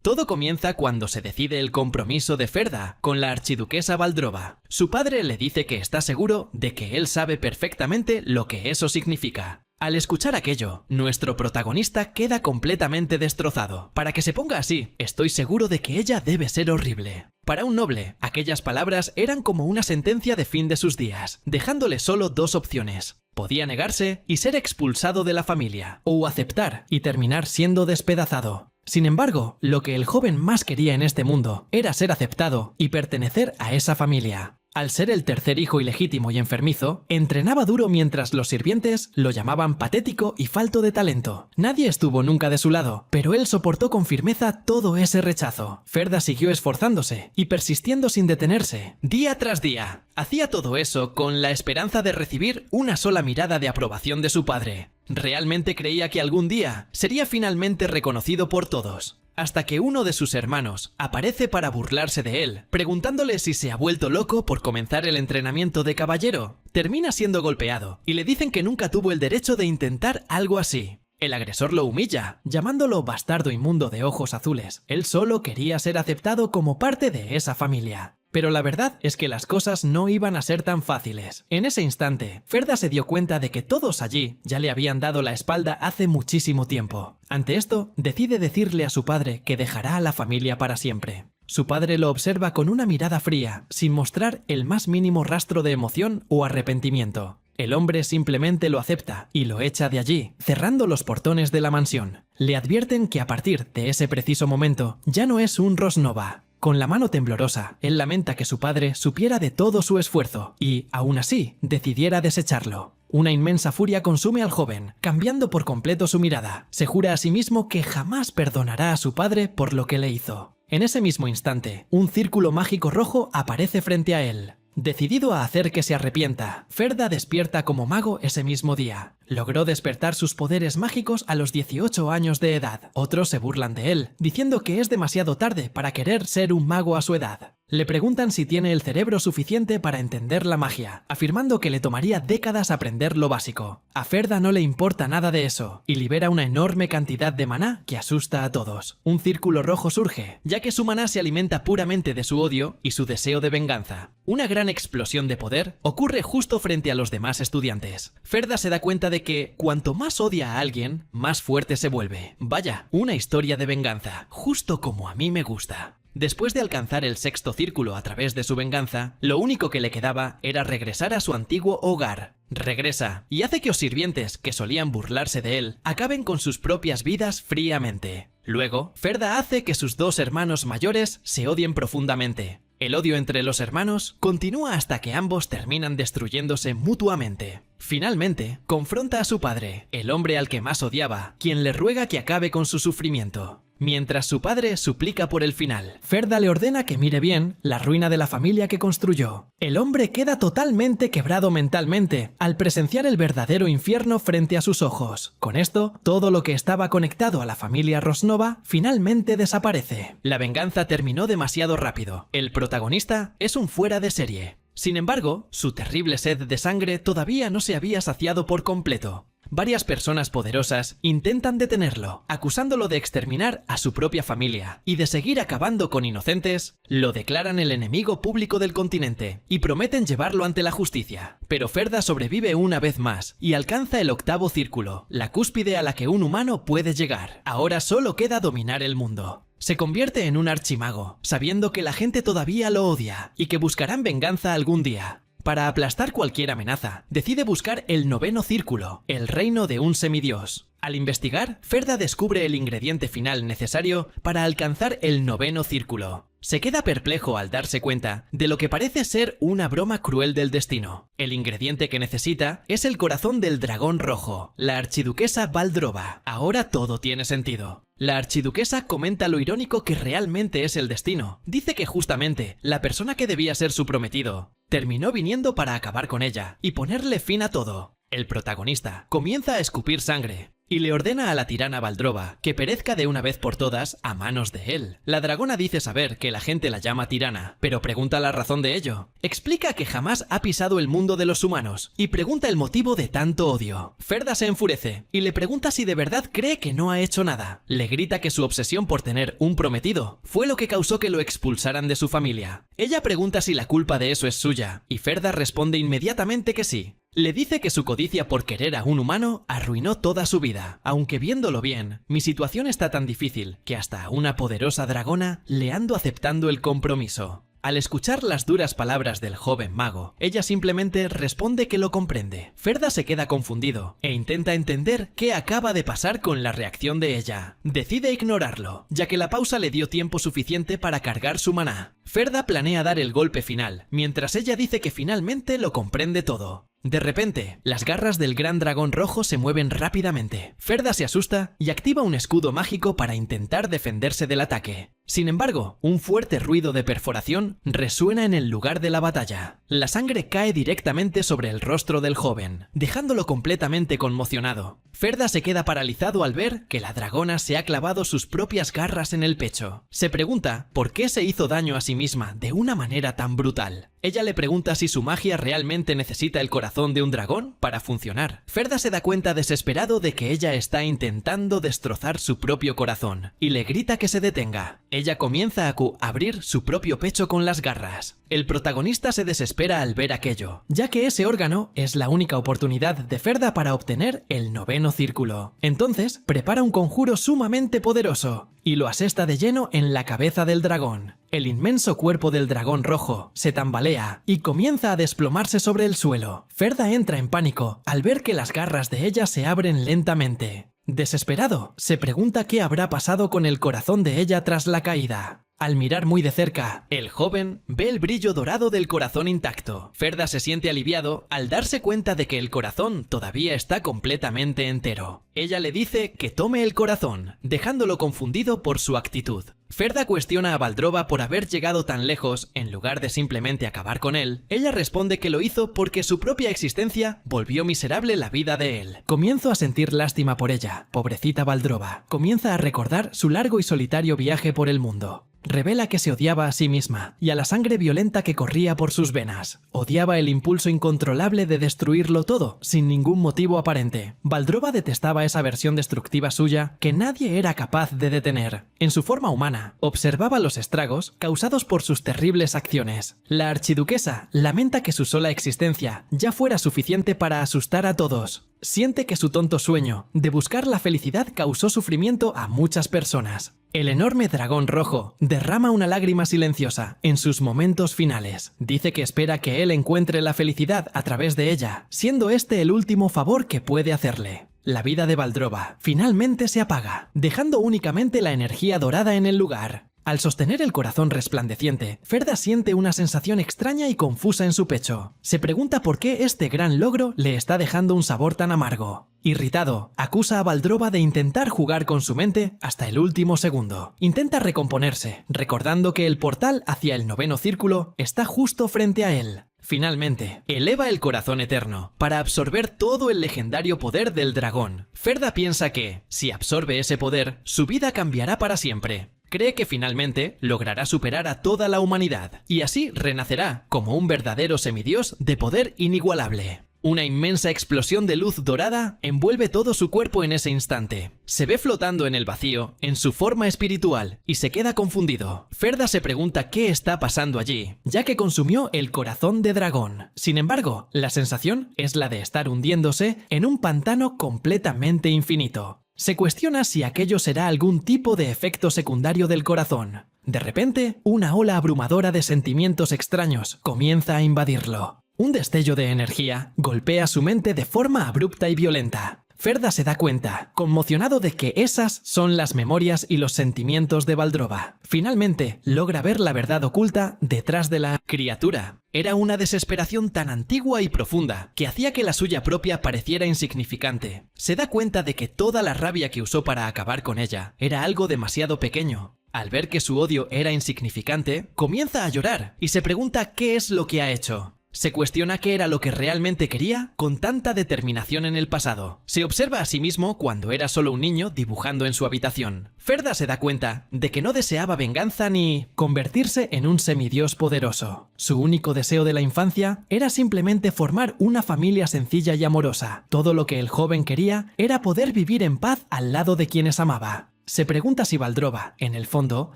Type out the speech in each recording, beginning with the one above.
Todo comienza cuando se decide el compromiso de Ferda con la archiduquesa Valdrova. Su padre le dice que está seguro de que él sabe perfectamente lo que eso significa. Al escuchar aquello, nuestro protagonista queda completamente destrozado. Para que se ponga así, estoy seguro de que ella debe ser horrible. Para un noble, aquellas palabras eran como una sentencia de fin de sus días, dejándole solo dos opciones. Podía negarse y ser expulsado de la familia, o aceptar y terminar siendo despedazado. Sin embargo, lo que el joven más quería en este mundo era ser aceptado y pertenecer a esa familia. Al ser el tercer hijo ilegítimo y enfermizo, entrenaba duro mientras los sirvientes lo llamaban patético y falto de talento. Nadie estuvo nunca de su lado, pero él soportó con firmeza todo ese rechazo. Ferda siguió esforzándose y persistiendo sin detenerse, día tras día. Hacía todo eso con la esperanza de recibir una sola mirada de aprobación de su padre. Realmente creía que algún día sería finalmente reconocido por todos. Hasta que uno de sus hermanos aparece para burlarse de él, preguntándole si se ha vuelto loco por comenzar el entrenamiento de caballero. Termina siendo golpeado y le dicen que nunca tuvo el derecho de intentar algo así. El agresor lo humilla, llamándolo bastardo inmundo de ojos azules. Él solo quería ser aceptado como parte de esa familia. Pero la verdad es que las cosas no iban a ser tan fáciles. En ese instante, Ferda se dio cuenta de que todos allí ya le habían dado la espalda hace muchísimo tiempo. Ante esto, decide decirle a su padre que dejará a la familia para siempre. Su padre lo observa con una mirada fría, sin mostrar el más mínimo rastro de emoción o arrepentimiento. El hombre simplemente lo acepta y lo echa de allí, cerrando los portones de la mansión. Le advierten que a partir de ese preciso momento ya no es un Rosnova. Con la mano temblorosa, él lamenta que su padre supiera de todo su esfuerzo y, aún así, decidiera desecharlo. Una inmensa furia consume al joven, cambiando por completo su mirada. Se jura a sí mismo que jamás perdonará a su padre por lo que le hizo. En ese mismo instante, un círculo mágico rojo aparece frente a él. Decidido a hacer que se arrepienta, Ferda despierta como mago ese mismo día. Logró despertar sus poderes mágicos a los 18 años de edad. Otros se burlan de él, diciendo que es demasiado tarde para querer ser un mago a su edad. Le preguntan si tiene el cerebro suficiente para entender la magia, afirmando que le tomaría décadas aprender lo básico. A Ferda no le importa nada de eso, y libera una enorme cantidad de maná que asusta a todos. Un círculo rojo surge, ya que su maná se alimenta puramente de su odio y su deseo de venganza. Una gran explosión de poder ocurre justo frente a los demás estudiantes. Ferda se da cuenta de que cuanto más odia a alguien, más fuerte se vuelve. Vaya, una historia de venganza, justo como a mí me gusta. Después de alcanzar el sexto círculo a través de su venganza, lo único que le quedaba era regresar a su antiguo hogar. Regresa y hace que los sirvientes, que solían burlarse de él, acaben con sus propias vidas fríamente. Luego, Ferda hace que sus dos hermanos mayores se odien profundamente. El odio entre los hermanos continúa hasta que ambos terminan destruyéndose mutuamente. Finalmente, confronta a su padre, el hombre al que más odiaba, quien le ruega que acabe con su sufrimiento. Mientras su padre suplica por el final, Ferda le ordena que mire bien la ruina de la familia que construyó. El hombre queda totalmente quebrado mentalmente al presenciar el verdadero infierno frente a sus ojos. Con esto, todo lo que estaba conectado a la familia Rosnova finalmente desaparece. La venganza terminó demasiado rápido. El protagonista es un fuera de serie. Sin embargo, su terrible sed de sangre todavía no se había saciado por completo. Varias personas poderosas intentan detenerlo, acusándolo de exterminar a su propia familia y de seguir acabando con inocentes. Lo declaran el enemigo público del continente y prometen llevarlo ante la justicia. Pero Ferda sobrevive una vez más y alcanza el octavo círculo, la cúspide a la que un humano puede llegar. Ahora solo queda dominar el mundo. Se convierte en un archimago, sabiendo que la gente todavía lo odia y que buscarán venganza algún día. Para aplastar cualquier amenaza, decide buscar el noveno círculo, el reino de un semidios. Al investigar, Ferda descubre el ingrediente final necesario para alcanzar el noveno círculo. Se queda perplejo al darse cuenta de lo que parece ser una broma cruel del destino. El ingrediente que necesita es el corazón del dragón rojo, la archiduquesa Valdrova. Ahora todo tiene sentido. La archiduquesa comenta lo irónico que realmente es el destino. Dice que justamente la persona que debía ser su prometido terminó viniendo para acabar con ella y ponerle fin a todo. El protagonista comienza a escupir sangre y le ordena a la tirana Valdrova que perezca de una vez por todas a manos de él. La dragona dice saber que la gente la llama tirana, pero pregunta la razón de ello. Explica que jamás ha pisado el mundo de los humanos y pregunta el motivo de tanto odio. Ferda se enfurece y le pregunta si de verdad cree que no ha hecho nada. Le grita que su obsesión por tener un prometido fue lo que causó que lo expulsaran de su familia. Ella pregunta si la culpa de eso es suya y Ferda responde inmediatamente que sí. Le dice que su codicia por querer a un humano arruinó toda su vida, aunque viéndolo bien, mi situación está tan difícil que hasta a una poderosa dragona le ando aceptando el compromiso. Al escuchar las duras palabras del joven mago, ella simplemente responde que lo comprende. Ferda se queda confundido e intenta entender qué acaba de pasar con la reacción de ella. Decide ignorarlo, ya que la pausa le dio tiempo suficiente para cargar su maná. Ferda planea dar el golpe final, mientras ella dice que finalmente lo comprende todo. De repente, las garras del gran dragón rojo se mueven rápidamente. Ferda se asusta y activa un escudo mágico para intentar defenderse del ataque. Sin embargo, un fuerte ruido de perforación resuena en el lugar de la batalla. La sangre cae directamente sobre el rostro del joven, dejándolo completamente conmocionado. Ferda se queda paralizado al ver que la dragona se ha clavado sus propias garras en el pecho. Se pregunta por qué se hizo daño a sí misma de una manera tan brutal. Ella le pregunta si su magia realmente necesita el corazón de un dragón para funcionar. Ferda se da cuenta desesperado de que ella está intentando destrozar su propio corazón y le grita que se detenga. Ella comienza a abrir su propio pecho con las garras. El protagonista se desespera al ver aquello, ya que ese órgano es la única oportunidad de Ferda para obtener el noveno círculo. Entonces, prepara un conjuro sumamente poderoso y lo asesta de lleno en la cabeza del dragón. El inmenso cuerpo del dragón rojo se tambalea y comienza a desplomarse sobre el suelo. Ferda entra en pánico al ver que las garras de ella se abren lentamente. Desesperado, se pregunta qué habrá pasado con el corazón de ella tras la caída. Al mirar muy de cerca, el joven ve el brillo dorado del corazón intacto. Ferda se siente aliviado al darse cuenta de que el corazón todavía está completamente entero. Ella le dice que tome el corazón, dejándolo confundido por su actitud. Ferda cuestiona a Valdrova por haber llegado tan lejos en lugar de simplemente acabar con él. Ella responde que lo hizo porque su propia existencia volvió miserable la vida de él. Comienzo a sentir lástima por ella. Pobrecita Valdrova. Comienza a recordar su largo y solitario viaje por el mundo. Revela que se odiaba a sí misma y a la sangre violenta que corría por sus venas. Odiaba el impulso incontrolable de destruirlo todo, sin ningún motivo aparente. Valdrova detestaba esa versión destructiva suya que nadie era capaz de detener. En su forma humana, observaba los estragos causados por sus terribles acciones. La archiduquesa lamenta que su sola existencia ya fuera suficiente para asustar a todos. Siente que su tonto sueño de buscar la felicidad causó sufrimiento a muchas personas. El enorme dragón rojo derrama una lágrima silenciosa en sus momentos finales. Dice que espera que él encuentre la felicidad a través de ella, siendo este el último favor que puede hacerle. La vida de Valdrova finalmente se apaga, dejando únicamente la energía dorada en el lugar. Al sostener el corazón resplandeciente, Ferda siente una sensación extraña y confusa en su pecho. Se pregunta por qué este gran logro le está dejando un sabor tan amargo. Irritado, acusa a Valdrova de intentar jugar con su mente hasta el último segundo. Intenta recomponerse, recordando que el portal hacia el noveno círculo está justo frente a él. Finalmente, eleva el corazón eterno para absorber todo el legendario poder del dragón. Ferda piensa que, si absorbe ese poder, su vida cambiará para siempre. Cree que finalmente logrará superar a toda la humanidad y así renacerá como un verdadero semidios de poder inigualable. Una inmensa explosión de luz dorada envuelve todo su cuerpo en ese instante. Se ve flotando en el vacío, en su forma espiritual, y se queda confundido. Ferda se pregunta qué está pasando allí, ya que consumió el corazón de dragón. Sin embargo, la sensación es la de estar hundiéndose en un pantano completamente infinito. Se cuestiona si aquello será algún tipo de efecto secundario del corazón. De repente, una ola abrumadora de sentimientos extraños comienza a invadirlo. Un destello de energía golpea su mente de forma abrupta y violenta. Ferda se da cuenta, conmocionado de que esas son las memorias y los sentimientos de Valdrova. Finalmente, logra ver la verdad oculta detrás de la criatura. Era una desesperación tan antigua y profunda que hacía que la suya propia pareciera insignificante. Se da cuenta de que toda la rabia que usó para acabar con ella era algo demasiado pequeño. Al ver que su odio era insignificante, comienza a llorar y se pregunta qué es lo que ha hecho. Se cuestiona qué era lo que realmente quería con tanta determinación en el pasado. Se observa a sí mismo cuando era solo un niño dibujando en su habitación. Ferda se da cuenta de que no deseaba venganza ni convertirse en un semidios poderoso. Su único deseo de la infancia era simplemente formar una familia sencilla y amorosa. Todo lo que el joven quería era poder vivir en paz al lado de quienes amaba. Se pregunta si Valdrova, en el fondo,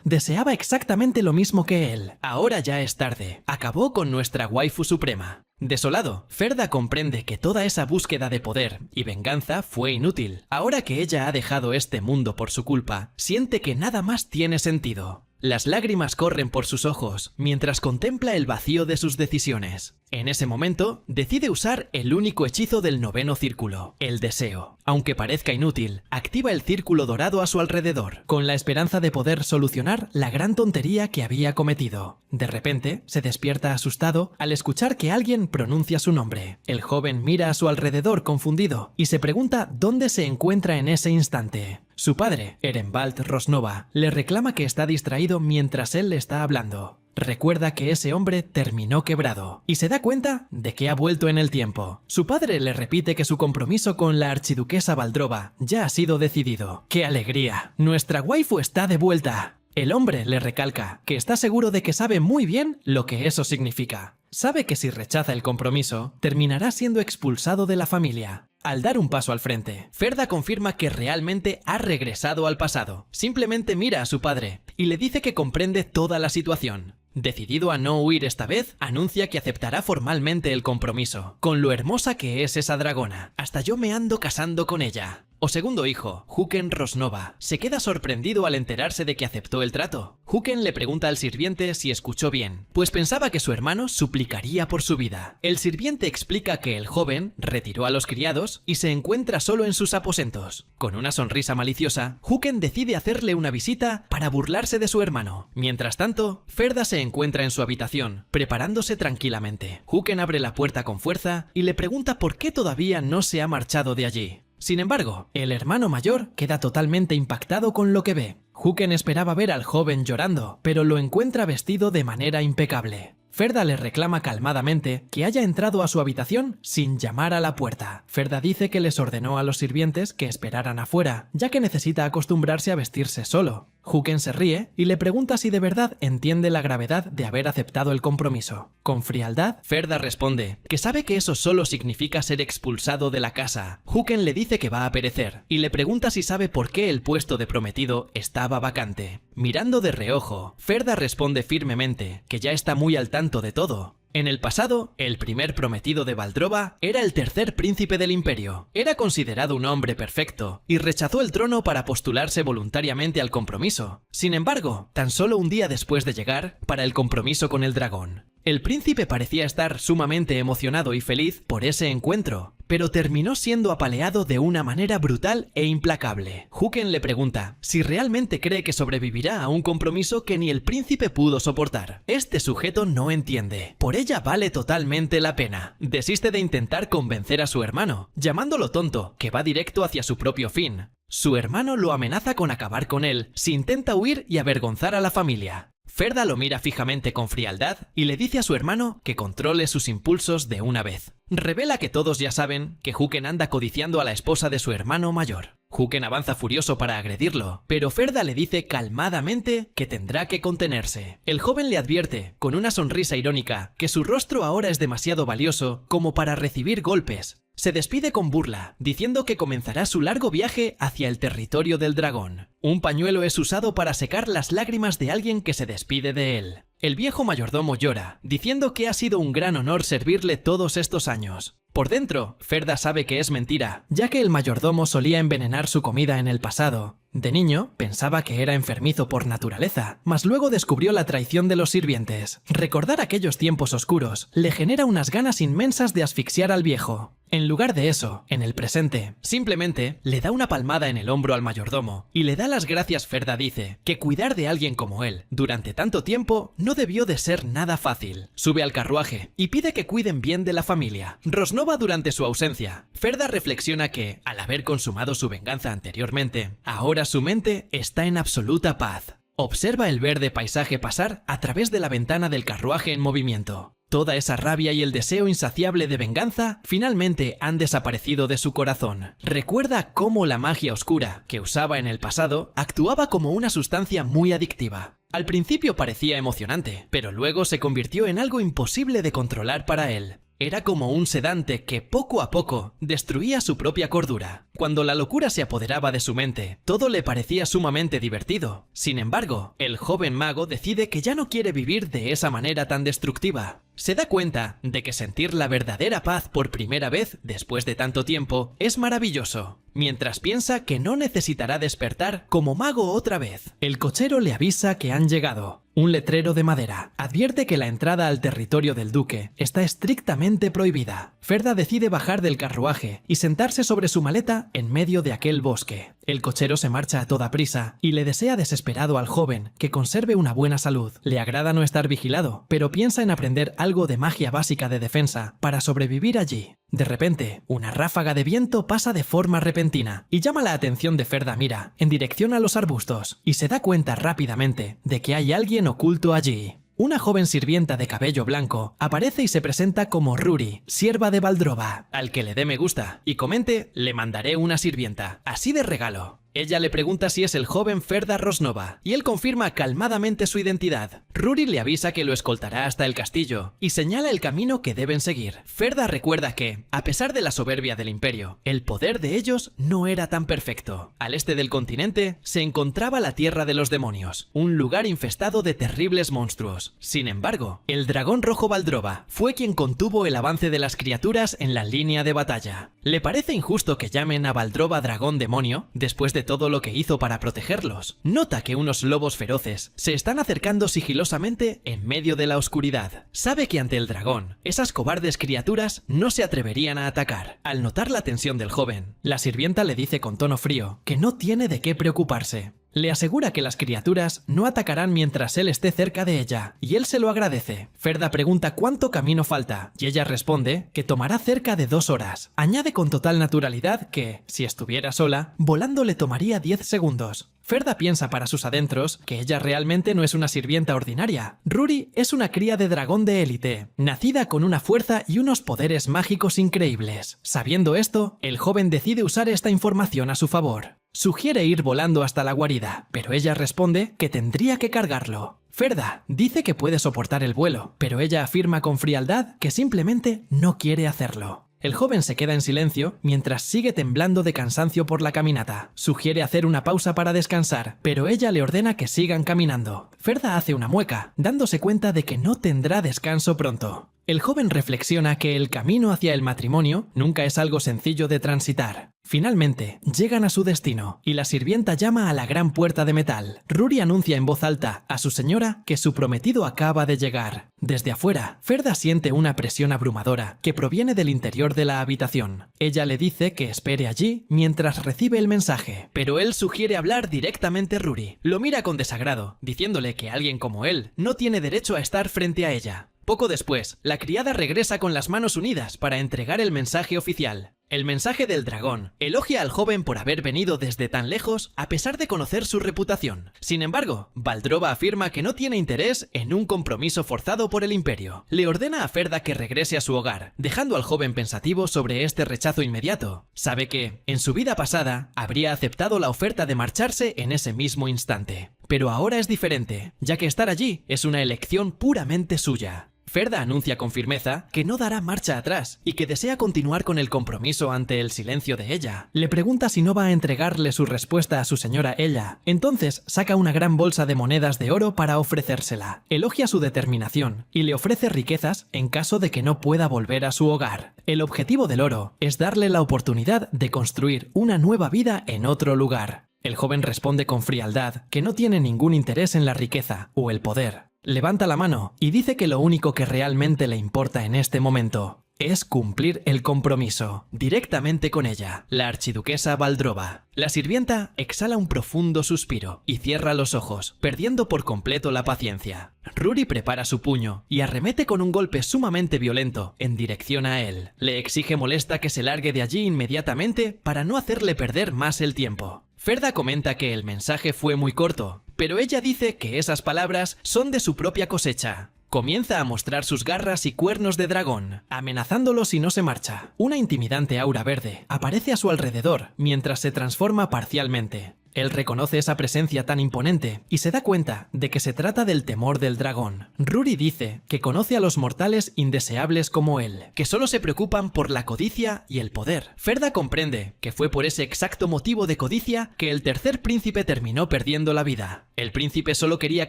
deseaba exactamente lo mismo que él. Ahora ya es tarde. Acabó con nuestra waifu suprema. Desolado, Ferda comprende que toda esa búsqueda de poder y venganza fue inútil. Ahora que ella ha dejado este mundo por su culpa, siente que nada más tiene sentido. Las lágrimas corren por sus ojos mientras contempla el vacío de sus decisiones. En ese momento, decide usar el único hechizo del noveno círculo, el deseo. Aunque parezca inútil, activa el círculo dorado a su alrededor, con la esperanza de poder solucionar la gran tontería que había cometido. De repente, se despierta asustado al escuchar que alguien pronuncia su nombre. El joven mira a su alrededor confundido y se pregunta dónde se encuentra en ese instante. Su padre, Erenvald Rosnova, le reclama que está distraído mientras él le está hablando. Recuerda que ese hombre terminó quebrado y se da cuenta de que ha vuelto en el tiempo. Su padre le repite que su compromiso con la archiduquesa Valdrova ya ha sido decidido. ¡Qué alegría! ¡Nuestra waifu está de vuelta! El hombre le recalca que está seguro de que sabe muy bien lo que eso significa. Sabe que si rechaza el compromiso, terminará siendo expulsado de la familia. Al dar un paso al frente, Ferda confirma que realmente ha regresado al pasado. Simplemente mira a su padre y le dice que comprende toda la situación. Decidido a no huir esta vez, anuncia que aceptará formalmente el compromiso. Con lo hermosa que es esa dragona, hasta yo me ando casando con ella. O segundo hijo, Huken Rosnova, se queda sorprendido al enterarse de que aceptó el trato. Huken le pregunta al sirviente si escuchó bien, pues pensaba que su hermano suplicaría por su vida. El sirviente explica que el joven retiró a los criados y se encuentra solo en sus aposentos. Con una sonrisa maliciosa, Huken decide hacerle una visita para burlarse de su hermano. Mientras tanto, Ferda se encuentra en su habitación, preparándose tranquilamente. Huken abre la puerta con fuerza y le pregunta por qué todavía no se ha marchado de allí. Sin embargo, el hermano mayor queda totalmente impactado con lo que ve. Huken esperaba ver al joven llorando, pero lo encuentra vestido de manera impecable. Ferda le reclama calmadamente que haya entrado a su habitación sin llamar a la puerta. Ferda dice que les ordenó a los sirvientes que esperaran afuera, ya que necesita acostumbrarse a vestirse solo. Huken se ríe y le pregunta si de verdad entiende la gravedad de haber aceptado el compromiso. Con frialdad, Ferda responde que sabe que eso solo significa ser expulsado de la casa. Huken le dice que va a perecer y le pregunta si sabe por qué el puesto de prometido estaba vacante. Mirando de reojo, Ferda responde firmemente que ya está muy al tanto de todo. En el pasado, el primer prometido de Valdrova era el tercer príncipe del imperio. Era considerado un hombre perfecto y rechazó el trono para postularse voluntariamente al compromiso. Sin embargo, tan solo un día después de llegar para el compromiso con el dragón. El príncipe parecía estar sumamente emocionado y feliz por ese encuentro, pero terminó siendo apaleado de una manera brutal e implacable. Huken le pregunta si realmente cree que sobrevivirá a un compromiso que ni el príncipe pudo soportar. Este sujeto no entiende. Por ella vale totalmente la pena. Desiste de intentar convencer a su hermano, llamándolo tonto, que va directo hacia su propio fin. Su hermano lo amenaza con acabar con él si intenta huir y avergonzar a la familia. Ferda lo mira fijamente con frialdad y le dice a su hermano que controle sus impulsos de una vez. Revela que todos ya saben que Huken anda codiciando a la esposa de su hermano mayor. Huken avanza furioso para agredirlo, pero Ferda le dice calmadamente que tendrá que contenerse. El joven le advierte, con una sonrisa irónica, que su rostro ahora es demasiado valioso como para recibir golpes. Se despide con burla, diciendo que comenzará su largo viaje hacia el territorio del dragón. Un pañuelo es usado para secar las lágrimas de alguien que se despide de él. El viejo mayordomo llora, diciendo que ha sido un gran honor servirle todos estos años. Por dentro, Ferda sabe que es mentira, ya que el mayordomo solía envenenar su comida en el pasado. De niño, pensaba que era enfermizo por naturaleza, mas luego descubrió la traición de los sirvientes. Recordar aquellos tiempos oscuros le genera unas ganas inmensas de asfixiar al viejo. En lugar de eso, en el presente, simplemente le da una palmada en el hombro al mayordomo y le da las gracias. Ferda dice que cuidar de alguien como él durante tanto tiempo no debió de ser nada fácil. Sube al carruaje y pide que cuiden bien de la familia. Rosnova durante su ausencia. Ferda reflexiona que, al haber consumado su venganza anteriormente, ahora su mente está en absoluta paz. Observa el verde paisaje pasar a través de la ventana del carruaje en movimiento. Toda esa rabia y el deseo insaciable de venganza finalmente han desaparecido de su corazón. Recuerda cómo la magia oscura que usaba en el pasado actuaba como una sustancia muy adictiva. Al principio parecía emocionante, pero luego se convirtió en algo imposible de controlar para él. Era como un sedante que poco a poco destruía su propia cordura. Cuando la locura se apoderaba de su mente, todo le parecía sumamente divertido. Sin embargo, el joven mago decide que ya no quiere vivir de esa manera tan destructiva. Se da cuenta de que sentir la verdadera paz por primera vez después de tanto tiempo es maravilloso, mientras piensa que no necesitará despertar como mago otra vez. El cochero le avisa que han llegado. Un letrero de madera advierte que la entrada al territorio del duque está estrictamente prohibida. Ferda decide bajar del carruaje y sentarse sobre su maleta en medio de aquel bosque. El cochero se marcha a toda prisa y le desea desesperado al joven que conserve una buena salud. Le agrada no estar vigilado, pero piensa en aprender algo de magia básica de defensa para sobrevivir allí. De repente, una ráfaga de viento pasa de forma repentina y llama la atención de Ferda Mira en dirección a los arbustos y se da cuenta rápidamente de que hay alguien oculto allí. Una joven sirvienta de cabello blanco aparece y se presenta como Ruri, sierva de Valdrova. Al que le dé me gusta y comente, le mandaré una sirvienta, así de regalo. Ella le pregunta si es el joven Ferda Rosnova, y él confirma calmadamente su identidad. Ruri le avisa que lo escoltará hasta el castillo, y señala el camino que deben seguir. Ferda recuerda que, a pesar de la soberbia del imperio, el poder de ellos no era tan perfecto. Al este del continente se encontraba la Tierra de los Demonios, un lugar infestado de terribles monstruos. Sin embargo, el dragón rojo Valdrova fue quien contuvo el avance de las criaturas en la línea de batalla. Le parece injusto que llamen a Valdrova dragón demonio, después de todo lo que hizo para protegerlos. Nota que unos lobos feroces se están acercando sigilosamente en medio de la oscuridad. Sabe que ante el dragón, esas cobardes criaturas no se atreverían a atacar. Al notar la tensión del joven, la sirvienta le dice con tono frío que no tiene de qué preocuparse. Le asegura que las criaturas no atacarán mientras él esté cerca de ella, y él se lo agradece. Ferda pregunta cuánto camino falta, y ella responde que tomará cerca de 2 horas. Añade con total naturalidad que, si estuviera sola, volando le tomaría 10 segundos. Ferda piensa para sus adentros que ella realmente no es una sirvienta ordinaria. Ruri es una cría de dragón de élite, nacida con una fuerza y unos poderes mágicos increíbles. Sabiendo esto, el joven decide usar esta información a su favor. Sugiere ir volando hasta la guarida, pero ella responde que tendría que cargarlo. Ferda dice que puede soportar el vuelo, pero ella afirma con frialdad que simplemente no quiere hacerlo. El joven se queda en silencio mientras sigue temblando de cansancio por la caminata. Sugiere hacer una pausa para descansar, pero ella le ordena que sigan caminando. Ferda hace una mueca, dándose cuenta de que no tendrá descanso pronto. El joven reflexiona que el camino hacia el matrimonio nunca es algo sencillo de transitar. Finalmente, llegan a su destino, y la sirvienta llama a la gran puerta de metal. Ruri anuncia en voz alta a su señora que su prometido acaba de llegar. Desde afuera, Ferda siente una presión abrumadora que proviene del interior de la habitación. Ella le dice que espere allí mientras recibe el mensaje, pero él sugiere hablar directamente a Ruri. Lo mira con desagrado, diciéndole que alguien como él no tiene derecho a estar frente a ella. Poco después, la criada regresa con las manos unidas para entregar el mensaje oficial. El mensaje del dragón elogia al joven por haber venido desde tan lejos a pesar de conocer su reputación. Sin embargo, Valdrova afirma que no tiene interés en un compromiso forzado por el imperio. Le ordena a Ferda que regrese a su hogar, dejando al joven pensativo sobre este rechazo inmediato. Sabe que, en su vida pasada, habría aceptado la oferta de marcharse en ese mismo instante. Pero ahora es diferente, ya que estar allí es una elección puramente suya. Ferda anuncia con firmeza que no dará marcha atrás y que desea continuar con el compromiso ante el silencio de ella. Le pregunta si no va a entregarle su respuesta a su señora ella. Entonces saca una gran bolsa de monedas de oro para ofrecérsela. Elogia su determinación y le ofrece riquezas en caso de que no pueda volver a su hogar. El objetivo del oro es darle la oportunidad de construir una nueva vida en otro lugar. El joven responde con frialdad que no tiene ningún interés en la riqueza o el poder. Levanta la mano y dice que lo único que realmente le importa en este momento es cumplir el compromiso directamente con ella, la archiduquesa Valdrova. La sirvienta exhala un profundo suspiro y cierra los ojos, perdiendo por completo la paciencia. Ruri prepara su puño y arremete con un golpe sumamente violento en dirección a él. Le exige molesta que se largue de allí inmediatamente para no hacerle perder más el tiempo. Ferda comenta que el mensaje fue muy corto, pero ella dice que esas palabras son de su propia cosecha. Comienza a mostrar sus garras y cuernos de dragón, amenazándolo si no se marcha. Una intimidante aura verde aparece a su alrededor mientras se transforma parcialmente. Él reconoce esa presencia tan imponente y se da cuenta de que se trata del temor del dragón. Ruri dice que conoce a los mortales indeseables como él, que solo se preocupan por la codicia y el poder. Ferda comprende que fue por ese exacto motivo de codicia que el tercer príncipe terminó perdiendo la vida. El príncipe solo quería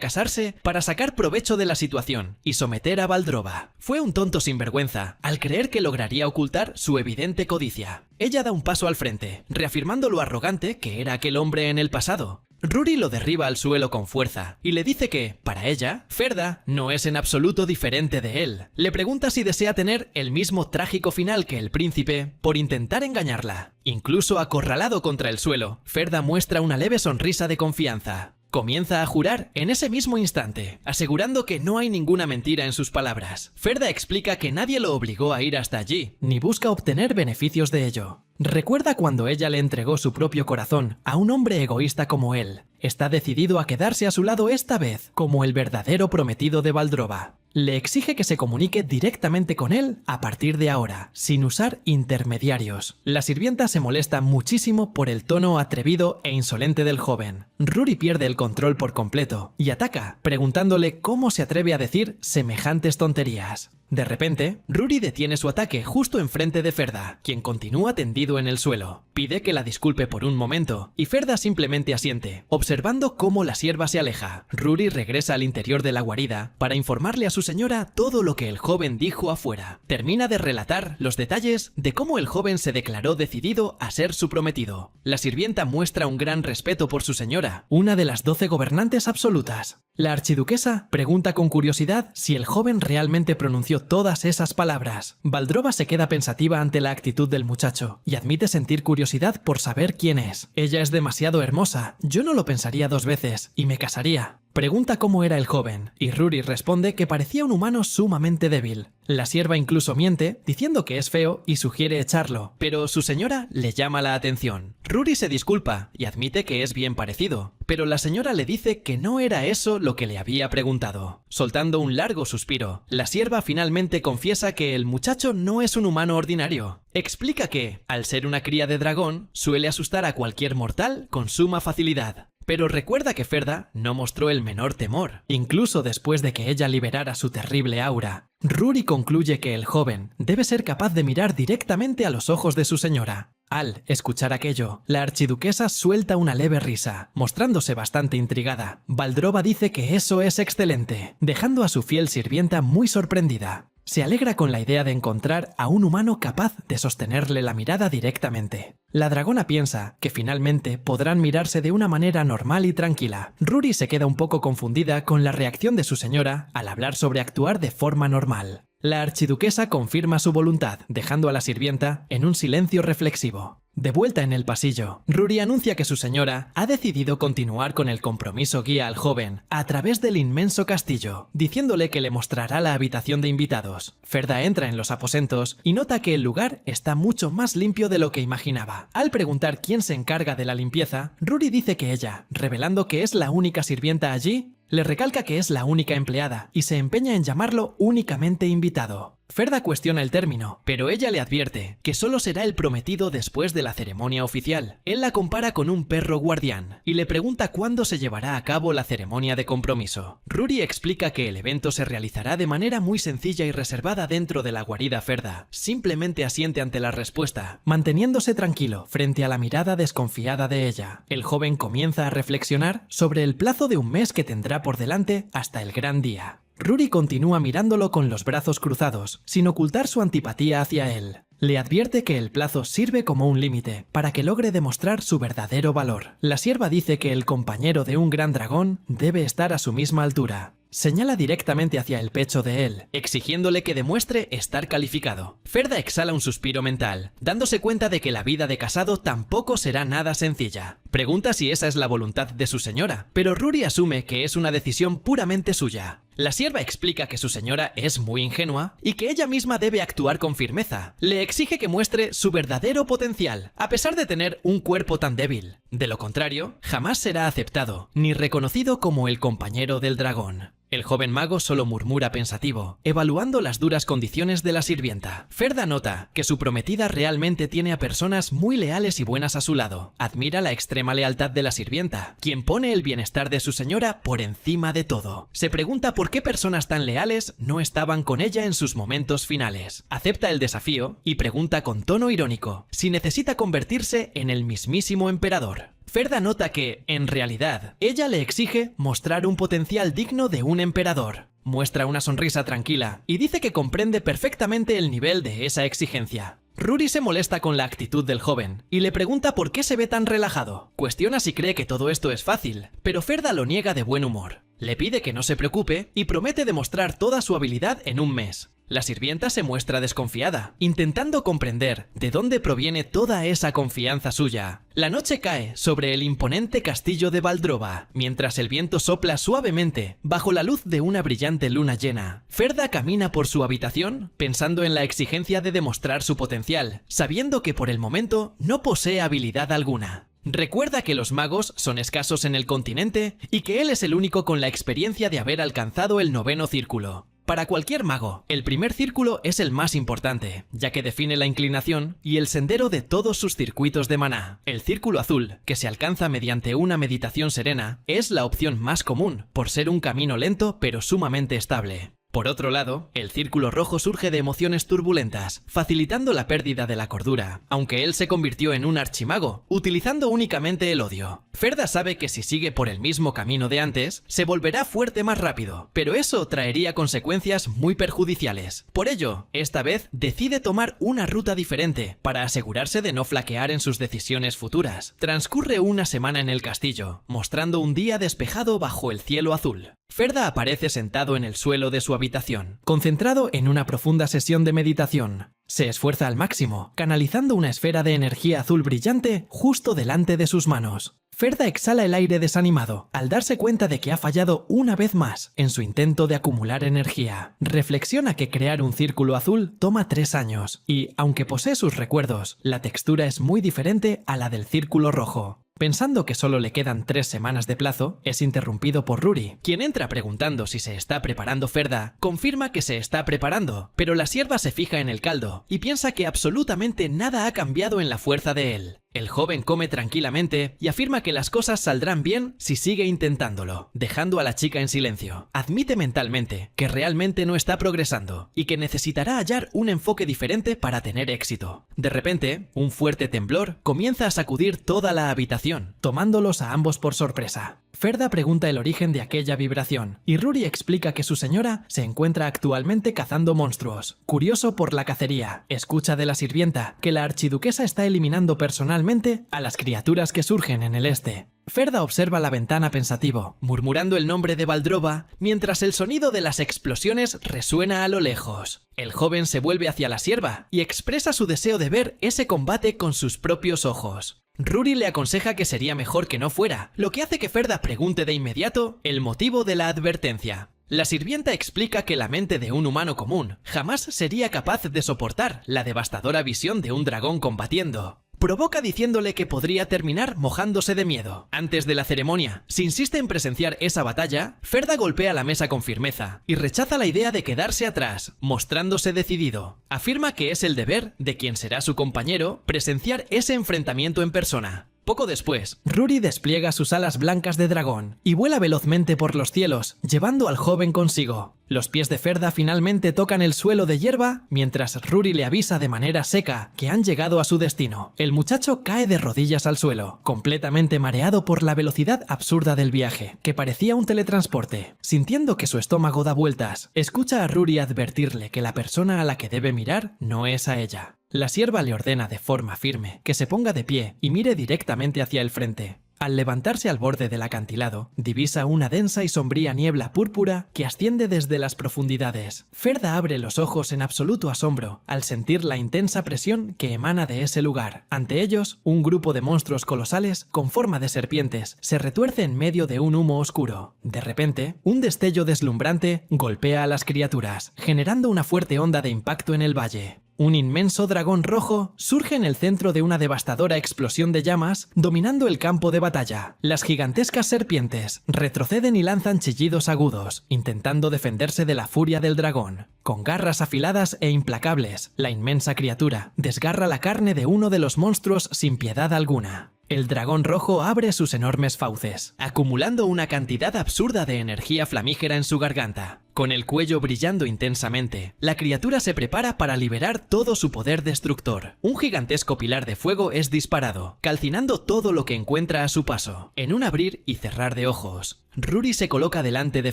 casarse para sacar provecho de la situación y someter a Valdrova. Fue un tonto sinvergüenza al creer que lograría ocultar su evidente codicia. Ella da un paso al frente, reafirmando lo arrogante que era aquel hombre en el pasado. Ruri lo derriba al suelo con fuerza y le dice que, para ella, Ferda no es en absoluto diferente de él. Le pregunta si desea tener el mismo trágico final que el príncipe por intentar engañarla. Incluso acorralado contra el suelo, Ferda muestra una leve sonrisa de confianza. Comienza a jurar en ese mismo instante, asegurando que no hay ninguna mentira en sus palabras. Ferda explica que nadie lo obligó a ir hasta allí, ni busca obtener beneficios de ello. Recuerda cuando ella le entregó su propio corazón a un hombre egoísta como él. Está decidido a quedarse a su lado esta vez, como el verdadero prometido de Valdrova. Le exige que se comunique directamente con él a partir de ahora, sin usar intermediarios. La sirvienta se molesta muchísimo por el tono atrevido e insolente del joven. Ruri pierde el control por completo y ataca, preguntándole cómo se atreve a decir semejantes tonterías. De repente, Ruri detiene su ataque justo enfrente de Ferda, quien continúa tendido en el suelo. Pide que la disculpe por un momento, y Ferda simplemente asiente, observando cómo la sierva se aleja. Ruri regresa al interior de la guarida para informarle a su señora todo lo que el joven dijo afuera. Termina de relatar los detalles de cómo el joven se declaró decidido a ser su prometido. La sirvienta muestra un gran respeto por su señora, una de las 12 gobernantes absolutas. La archiduquesa pregunta con curiosidad si el joven realmente pronunció todas esas palabras. Valdrova se queda pensativa ante la actitud del muchacho y admite sentir curiosidad por saber quién es. Ella es demasiado hermosa, yo no lo pensaría 2 veces y me casaría. Pregunta cómo era el joven, y Ruri responde que parecía un humano sumamente débil. La sierva incluso miente, diciendo que es feo y sugiere echarlo, pero su señora le llama la atención. Ruri se disculpa y admite que es bien parecido, pero la señora le dice que no era eso lo que le había preguntado. Soltando un largo suspiro, la sierva finalmente confiesa que el muchacho no es un humano ordinario. Explica que, al ser una cría de dragón, suele asustar a cualquier mortal con suma facilidad. Pero recuerda que Ferda no mostró el menor temor, incluso después de que ella liberara su terrible aura. Ruri concluye que el joven debe ser capaz de mirar directamente a los ojos de su señora. Al escuchar aquello, la archiduquesa suelta una leve risa, mostrándose bastante intrigada. Valdrova dice que eso es excelente, dejando a su fiel sirvienta muy sorprendida. Se alegra con la idea de encontrar a un humano capaz de sostenerle la mirada directamente. La dragona piensa que finalmente podrán mirarse de una manera normal y tranquila. Ruri se queda un poco confundida con la reacción de su señora al hablar sobre actuar de forma normal. La archiduquesa confirma su voluntad, dejando a la sirvienta en un silencio reflexivo. De vuelta en el pasillo, Ruri anuncia que su señora ha decidido continuar con el compromiso guía al joven a través del inmenso castillo, diciéndole que le mostrará la habitación de invitados. Ferda entra en los aposentos y nota que el lugar está mucho más limpio de lo que imaginaba. Al preguntar quién se encarga de la limpieza, Ruri dice que ella, revelando que es la única sirvienta allí, le recalca que es la única empleada y se empeña en llamarlo únicamente invitado. Ferda cuestiona el término, pero ella le advierte que solo será el prometido después de la ceremonia oficial. Él la compara con un perro guardián y le pregunta cuándo se llevará a cabo la ceremonia de compromiso. Ruri explica que el evento se realizará de manera muy sencilla y reservada dentro de la guarida Ferda. Simplemente asiente ante la respuesta, manteniéndose tranquilo frente a la mirada desconfiada de ella. El joven comienza a reflexionar sobre el plazo de un mes que tendrá por delante hasta el gran día. Ruri continúa mirándolo con los brazos cruzados, sin ocultar su antipatía hacia él. Le advierte que el plazo sirve como un límite para que logre demostrar su verdadero valor. La sierva dice que el compañero de un gran dragón debe estar a su misma altura. Señala directamente hacia el pecho de él, exigiéndole que demuestre estar calificado. Ferda exhala un suspiro mental, dándose cuenta de que la vida de casado tampoco será nada sencilla. Pregunta si esa es la voluntad de su señora, pero Ruri asume que es una decisión puramente suya. La sierva explica que su señora es muy ingenua y que ella misma debe actuar con firmeza. Le exige que muestre su verdadero potencial, a pesar de tener un cuerpo tan débil. De lo contrario, jamás será aceptado ni reconocido como el compañero del dragón. El joven mago solo murmura pensativo, evaluando las duras condiciones de la sirvienta. Ferda nota que su prometida realmente tiene a personas muy leales y buenas a su lado. Admira la extrema lealtad de la sirvienta, quien pone el bienestar de su señora por encima de todo. Se pregunta por qué personas tan leales no estaban con ella en sus momentos finales. Acepta el desafío y pregunta con tono irónico si necesita convertirse en el mismísimo emperador. Ferda nota que, en realidad, ella le exige mostrar un potencial digno de un emperador. Muestra una sonrisa tranquila y dice que comprende perfectamente el nivel de esa exigencia. Rory se molesta con la actitud del joven y le pregunta por qué se ve tan relajado. Cuestiona si cree que todo esto es fácil, pero Ferda lo niega de buen humor. Le pide que no se preocupe y promete demostrar toda su habilidad en un mes. La sirvienta se muestra desconfiada, intentando comprender de dónde proviene toda esa confianza suya. La noche cae sobre el imponente castillo de Valdrova, mientras el viento sopla suavemente bajo la luz de una brillante luna llena. Ferda camina por su habitación pensando en la exigencia de demostrar su potencial, sabiendo que por el momento no posee habilidad alguna. Recuerda que los magos son escasos en el continente y que él es el único con la experiencia de haber alcanzado el 9º círculo. Para cualquier mago, el primer círculo es el más importante, ya que define la inclinación y el sendero de todos sus circuitos de maná. El círculo azul, que se alcanza mediante una meditación serena, es la opción más común, por ser un camino lento pero sumamente estable. Por otro lado, el círculo rojo surge de emociones turbulentas, facilitando la pérdida de la cordura, aunque él se convirtió en un archimago, utilizando únicamente el odio. Ferda sabe que si sigue por el mismo camino de antes, se volverá fuerte más rápido, pero eso traería consecuencias muy perjudiciales. Por ello, esta vez decide tomar una ruta diferente, para asegurarse de no flaquear en sus decisiones futuras. Transcurre una semana en el castillo, mostrando un día despejado bajo el cielo azul. Ferda aparece sentado en el suelo de su habitación, concentrado en una profunda sesión de meditación. Se esfuerza al máximo, canalizando una esfera de energía azul brillante justo delante de sus manos. Ferda exhala el aire desanimado, al darse cuenta de que ha fallado una vez más en su intento de acumular energía. Reflexiona que crear un círculo azul toma 3 años, y, aunque posee sus recuerdos, la textura es muy diferente a la del círculo rojo. Pensando que solo le quedan 3 semanas de plazo, es interrumpido por Rory, quien entra preguntando si se está preparando. Ferda confirma que se está preparando, pero la sierva se fija en el caldo y piensa que absolutamente nada ha cambiado en la fuerza de él. El joven come tranquilamente y afirma que las cosas saldrán bien si sigue intentándolo, dejando a la chica en silencio. Admite mentalmente que realmente no está progresando y que necesitará hallar un enfoque diferente para tener éxito. De repente, un fuerte temblor comienza a sacudir toda la habitación, tomándolos a ambos por sorpresa. Ferda pregunta el origen de aquella vibración, y Rory explica que su señora se encuentra actualmente cazando monstruos. Curioso por la cacería, escucha de la sirvienta que la archiduquesa está eliminando personalmente a las criaturas que surgen en el este. Ferda observa la ventana pensativo, murmurando el nombre de Valdrova, mientras el sonido de las explosiones resuena a lo lejos. El joven se vuelve hacia la sierva y expresa su deseo de ver ese combate con sus propios ojos. Rory le aconseja que sería mejor que no fuera, lo que hace que Ferda pregunte de inmediato el motivo de la advertencia. La sirvienta explica que la mente de un humano común jamás sería capaz de soportar la devastadora visión de un dragón combatiendo. Provoca diciéndole que podría terminar mojándose de miedo. Antes de la ceremonia, si insiste en presenciar esa batalla, Ferda golpea la mesa con firmeza y rechaza la idea de quedarse atrás, mostrándose decidido. Afirma que es el deber de quien será su compañero presenciar ese enfrentamiento en persona. Poco después, Rory despliega sus alas blancas de dragón y vuela velozmente por los cielos, llevando al joven consigo. Los pies de Ferda finalmente tocan el suelo de hierba, mientras Rory le avisa de manera seca que han llegado a su destino. El muchacho cae de rodillas al suelo, completamente mareado por la velocidad absurda del viaje, que parecía un teletransporte. Sintiendo que su estómago da vueltas, escucha a Rory advertirle que la persona a la que debe mirar no es a ella. La sierva le ordena de forma firme que se ponga de pie y mire directamente hacia el frente. Al levantarse al borde del acantilado, divisa una densa y sombría niebla púrpura que asciende desde las profundidades. Ferda abre los ojos en absoluto asombro al sentir la intensa presión que emana de ese lugar. Ante ellos, un grupo de monstruos colosales con forma de serpientes se retuerce en medio de un humo oscuro. De repente, un destello deslumbrante golpea a las criaturas, generando una fuerte onda de impacto en el valle. Un inmenso dragón rojo surge en el centro de una devastadora explosión de llamas, dominando el campo de batalla. Las gigantescas serpientes retroceden y lanzan chillidos agudos, intentando defenderse de la furia del dragón. Con garras afiladas e implacables, la inmensa criatura desgarra la carne de uno de los monstruos sin piedad alguna. El dragón rojo abre sus enormes fauces, acumulando una cantidad absurda de energía flamígera en su garganta. Con el cuello brillando intensamente, la criatura se prepara para liberar todo su poder destructor. Un gigantesco pilar de fuego es disparado, calcinando todo lo que encuentra a su paso. En un abrir y cerrar de ojos, Rory se coloca delante de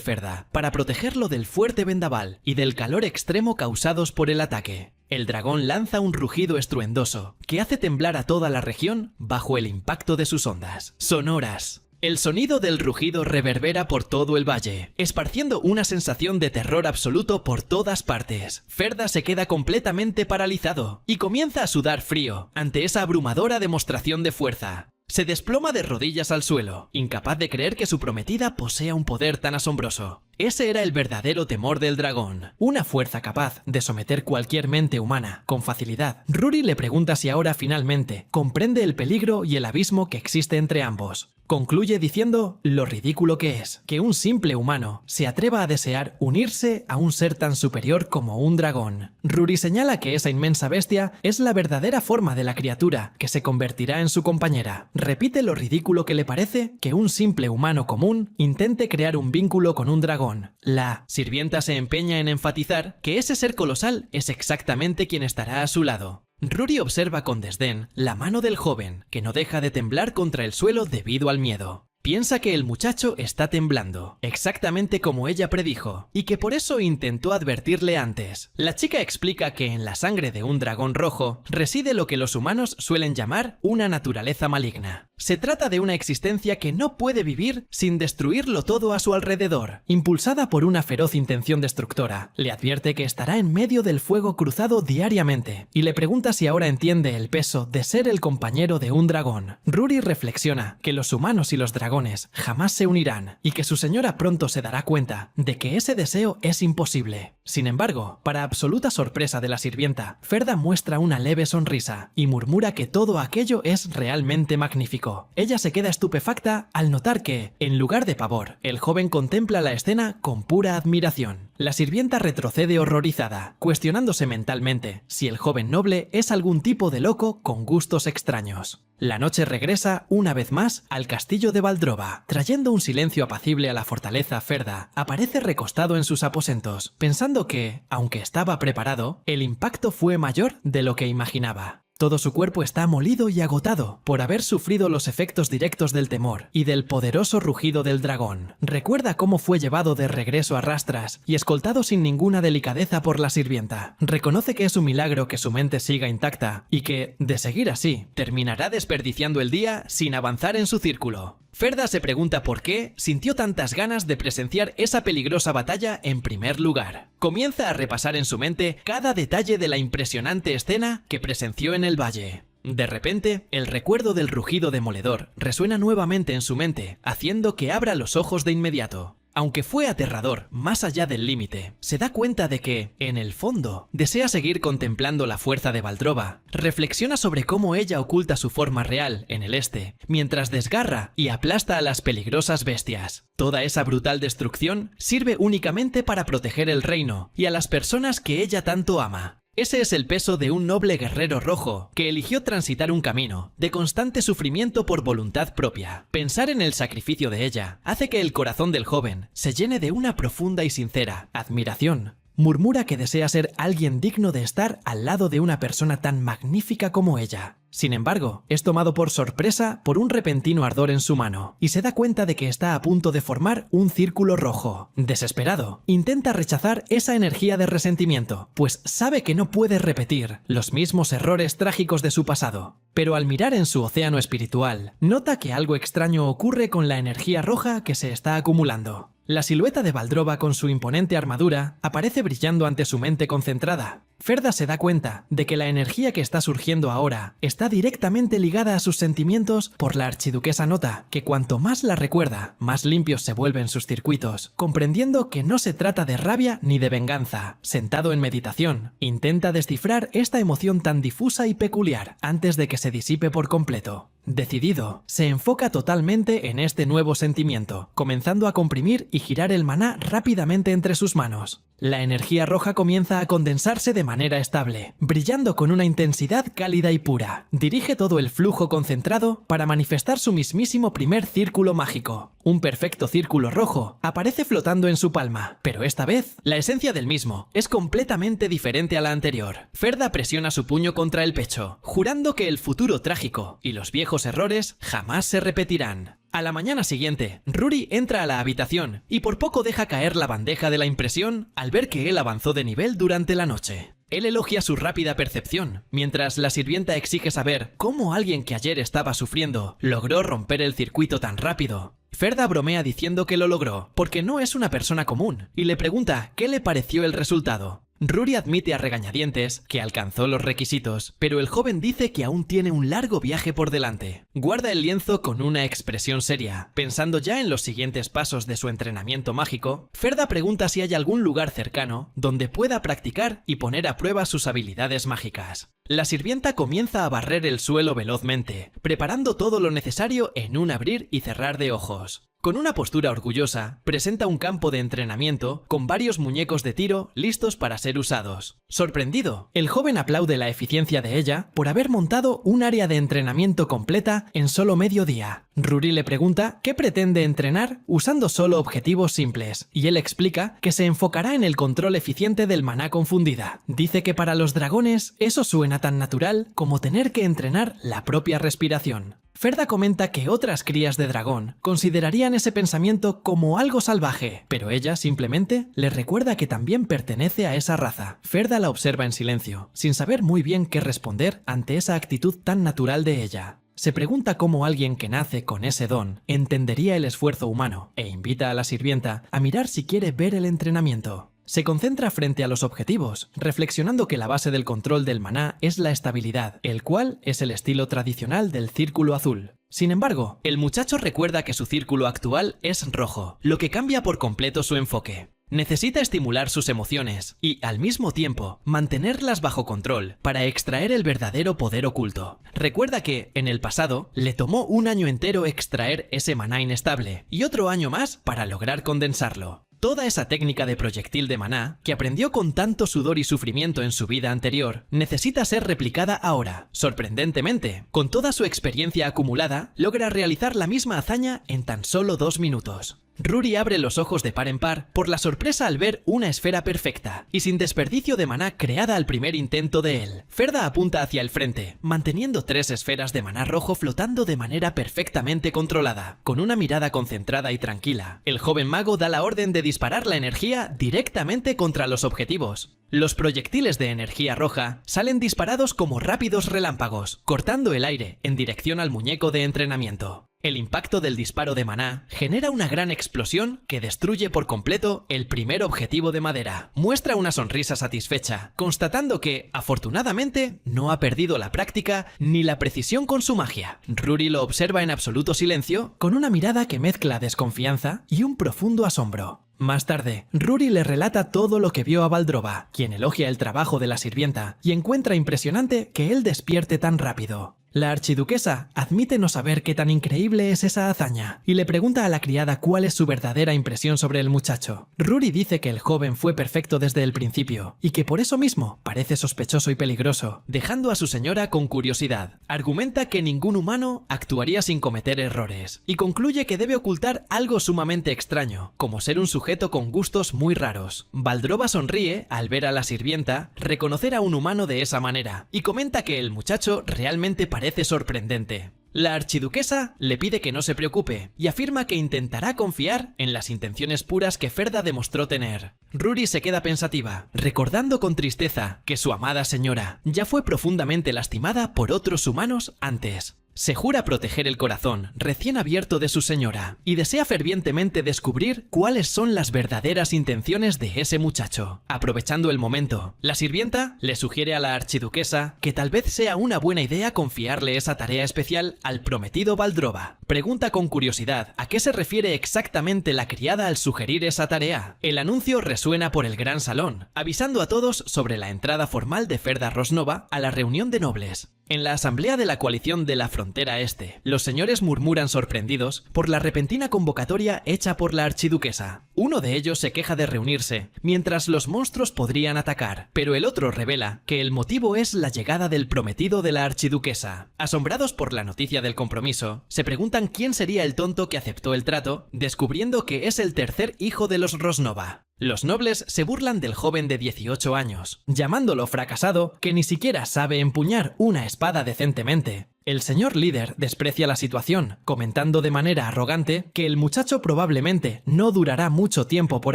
Ferda para protegerlo del fuerte vendaval y del calor extremo causados por el ataque. El dragón lanza un rugido estruendoso que hace temblar a toda la región bajo el impacto de sus ondas sonoras. El sonido del rugido reverbera por todo el valle, esparciendo una sensación de terror absoluto por todas partes. Ferda se queda completamente paralizado y comienza a sudar frío ante esa abrumadora demostración de fuerza. Se desploma de rodillas al suelo, incapaz de creer que su prometida posea un poder tan asombroso. Ese era el verdadero temor del dragón, una fuerza capaz de someter cualquier mente humana con facilidad. Rory le pregunta si ahora finalmente comprende el peligro y el abismo que existe entre ambos. Concluye diciendo lo ridículo que es que un simple humano se atreva a desear unirse a un ser tan superior como un dragón. Rory señala que esa inmensa bestia es la verdadera forma de la criatura que se convertirá en su compañera. Repite lo ridículo que le parece que un simple humano común intente crear un vínculo con un dragón. La sirvienta se empeña en enfatizar que ese ser colosal es exactamente quien estará a su lado. Rory observa con desdén la mano del joven, que no deja de temblar contra el suelo debido al miedo. Piensa que el muchacho está temblando, exactamente como ella predijo, y que por eso intentó advertirle antes. La chica explica que en la sangre de un dragón rojo reside lo que los humanos suelen llamar una naturaleza maligna. Se trata de una existencia que no puede vivir sin destruirlo todo a su alrededor. Impulsada por una feroz intención destructora, le advierte que estará en medio del fuego cruzado diariamente, y le pregunta si ahora entiende el peso de ser el compañero de un dragón. Rory reflexiona que los humanos y los dragones jamás se unirán y que su señora pronto se dará cuenta de que ese deseo es imposible. Sin embargo, para absoluta sorpresa de la sirvienta, Ferda muestra una leve sonrisa y murmura que todo aquello es realmente magnífico. Ella se queda estupefacta al notar que, en lugar de pavor, el joven contempla la escena con pura admiración. La sirvienta retrocede horrorizada, cuestionándose mentalmente si el joven noble es algún tipo de loco con gustos extraños. La noche regresa una vez más al castillo de Valdrova. Trayendo un silencio apacible a la fortaleza, Ferda aparece recostado en sus aposentos, pensando que, aunque estaba preparado, el impacto fue mayor de lo que imaginaba. Todo su cuerpo está molido y agotado por haber sufrido los efectos directos del temor y del poderoso rugido del dragón. Recuerda cómo fue llevado de regreso a rastras y escoltado sin ninguna delicadeza por la sirvienta. Reconoce que es un milagro que su mente siga intacta y que, de seguir así, terminará desperdiciando el día sin avanzar en su círculo. Ferda se pregunta por qué sintió tantas ganas de presenciar esa peligrosa batalla en primer lugar. Comienza a repasar en su mente cada detalle de la impresionante escena que presenció en el valle. De repente, el recuerdo del rugido demoledor resuena nuevamente en su mente, haciendo que abra los ojos de inmediato. Aunque fue aterrador más allá del límite, se da cuenta de que, en el fondo, desea seguir contemplando la fuerza de Valdrova. Reflexiona sobre cómo ella oculta su forma real en el este, mientras desgarra y aplasta a las peligrosas bestias. Toda esa brutal destrucción sirve únicamente para proteger el reino y a las personas que ella tanto ama. Ese es el peso de un noble guerrero rojo que eligió transitar un camino de constante sufrimiento por voluntad propia. Pensar en el sacrificio de ella hace que el corazón del joven se llene de una profunda y sincera admiración. Murmura que desea ser alguien digno de estar al lado de una persona tan magnífica como ella. Sin embargo, es tomado por sorpresa por un repentino ardor en su mano y se da cuenta de que está a punto de formar un círculo rojo. Desesperado, intenta rechazar esa energía de resentimiento, pues sabe que no puede repetir los mismos errores trágicos de su pasado. Pero al mirar en su océano espiritual, nota que algo extraño ocurre con la energía roja que se está acumulando. La silueta de Valdrova con su imponente armadura aparece brillando ante su mente concentrada. Ferda se da cuenta de que la energía que está surgiendo ahora está directamente ligada a sus sentimientos por la archiduquesa nota que cuanto más la recuerda, más limpios se vuelven sus circuitos, comprendiendo que no se trata de rabia ni de venganza. Sentado en meditación, intenta descifrar esta emoción tan difusa y peculiar antes de que se disipe por completo. Decidido, se enfoca totalmente en este nuevo sentimiento, comenzando a comprimir y girar el maná rápidamente entre sus manos. La energía roja comienza a condensarse de manera estable, brillando con una intensidad cálida y pura. Dirige todo el flujo concentrado para manifestar su mismísimo primer círculo mágico. Un perfecto círculo rojo aparece flotando en su palma, pero esta vez la esencia del mismo es completamente diferente a la anterior. Ferda presiona su puño contra el pecho, jurando que el futuro trágico y los viejos errores jamás se repetirán. A la mañana siguiente, Ruri entra a la habitación y por poco deja caer la bandeja de la impresión al ver que él avanzó de nivel durante la noche. Él elogia su rápida percepción, mientras la sirvienta exige saber cómo alguien que ayer estaba sufriendo logró romper el circuito tan rápido. Ferda bromea diciendo que lo logró porque no es una persona común y le pregunta qué le pareció el resultado. Ruri admite a regañadientes que alcanzó los requisitos, pero el joven dice que aún tiene un largo viaje por delante. Guarda el lienzo con una expresión seria. Pensando ya en los siguientes pasos de su entrenamiento mágico, Ferda pregunta si hay algún lugar cercano donde pueda practicar y poner a prueba sus habilidades mágicas. La sirvienta comienza a barrer el suelo velozmente, preparando todo lo necesario en un abrir y cerrar de ojos. Con una postura orgullosa, presenta un campo de entrenamiento con varios muñecos de tiro listos para ser usados. Sorprendido, el joven aplaude la eficiencia de ella por haber montado un área de entrenamiento completa en solo medio día. Ruri le pregunta qué pretende entrenar usando solo objetivos simples, y él explica que se enfocará en el control eficiente del maná confundida. Dice que para los dragones eso suena tan natural como tener que entrenar la propia respiración. Ferda comenta que otras crías de dragón considerarían ese pensamiento como algo salvaje, pero ella simplemente le recuerda que también pertenece a esa raza. Ferda la observa en silencio, sin saber muy bien qué responder ante esa actitud tan natural de ella. Se pregunta cómo alguien que nace con ese don entendería el esfuerzo humano e invita a la sirvienta a mirar si quiere ver el entrenamiento. Se concentra frente a los objetivos, reflexionando que la base del control del maná es la estabilidad, el cual es el estilo tradicional del círculo azul. Sin embargo, el muchacho recuerda que su círculo actual es rojo, lo que cambia por completo su enfoque. Necesita estimular sus emociones y, al mismo tiempo, mantenerlas bajo control para extraer el verdadero poder oculto. Recuerda que, en el pasado, le tomó un año entero extraer ese maná inestable y otro año más para lograr condensarlo. Toda esa técnica de proyectil de maná, que aprendió con tanto sudor y sufrimiento en su vida anterior, necesita ser replicada ahora. Sorprendentemente, con toda su experiencia acumulada, logra realizar la misma hazaña en tan solo 2 minutos. Ruri abre los ojos de par en par por la sorpresa al ver una esfera perfecta y sin desperdicio de maná creada al primer intento de él. Ferda apunta hacia el frente, manteniendo 3 esferas de maná rojo flotando de manera perfectamente controlada. Con una mirada concentrada y tranquila, el joven mago da la orden de disparar la energía directamente contra los objetivos. Los proyectiles de energía roja salen disparados como rápidos relámpagos, cortando el aire en dirección al muñeco de entrenamiento. El impacto del disparo de maná genera una gran explosión que destruye por completo el primer objetivo de madera. Muestra una sonrisa satisfecha, constatando que, afortunadamente, no ha perdido la práctica ni la precisión con su magia. Ruri lo observa en absoluto silencio, con una mirada que mezcla desconfianza y un profundo asombro. Más tarde, Ruri le relata todo lo que vio a Valdrova, quien elogia el trabajo de la sirvienta y encuentra impresionante que él despierte tan rápido. La archiduquesa admite no saber qué tan increíble es esa hazaña y le pregunta a la criada cuál es su verdadera impresión sobre el muchacho. Ruri dice que el joven fue perfecto desde el principio y que por eso mismo parece sospechoso y peligroso, dejando a su señora con curiosidad. Argumenta que ningún humano actuaría sin cometer errores y concluye que debe ocultar algo sumamente extraño, como ser un sujeto con gustos muy raros. Valdrova sonríe al ver a la sirvienta reconocer a un humano de esa manera y comenta que el muchacho realmente parece sorprendente. La archiduquesa le pide que no se preocupe y afirma que intentará confiar en las intenciones puras que Ferda demostró tener. Ruri se queda pensativa, recordando con tristeza que su amada señora ya fue profundamente lastimada por otros humanos antes. Se jura proteger el corazón recién abierto de su señora y desea fervientemente descubrir cuáles son las verdaderas intenciones de ese muchacho. Aprovechando el momento, la sirvienta le sugiere a la archiduquesa que tal vez sea una buena idea confiarle esa tarea especial al prometido Valdrova. Pregunta con curiosidad a qué se refiere exactamente la criada al sugerir esa tarea. El anuncio resuena por el gran salón, avisando a todos sobre la entrada formal de Ferda Rosnova a la reunión de nobles. En la asamblea de la coalición de la frontera este, los señores murmuran sorprendidos por la repentina convocatoria hecha por la archiduquesa. Uno de ellos se queja de reunirse, mientras los monstruos podrían atacar, pero el otro revela que el motivo es la llegada del prometido de la archiduquesa. Asombrados por la noticia del compromiso, se preguntan quién sería el tonto que aceptó el trato, descubriendo que es el tercer hijo de los Rosnova. Los nobles se burlan del joven de 18 años, llamándolo fracasado que ni siquiera sabe empuñar una espada decentemente. El señor líder desprecia la situación, comentando de manera arrogante que el muchacho probablemente no durará mucho tiempo por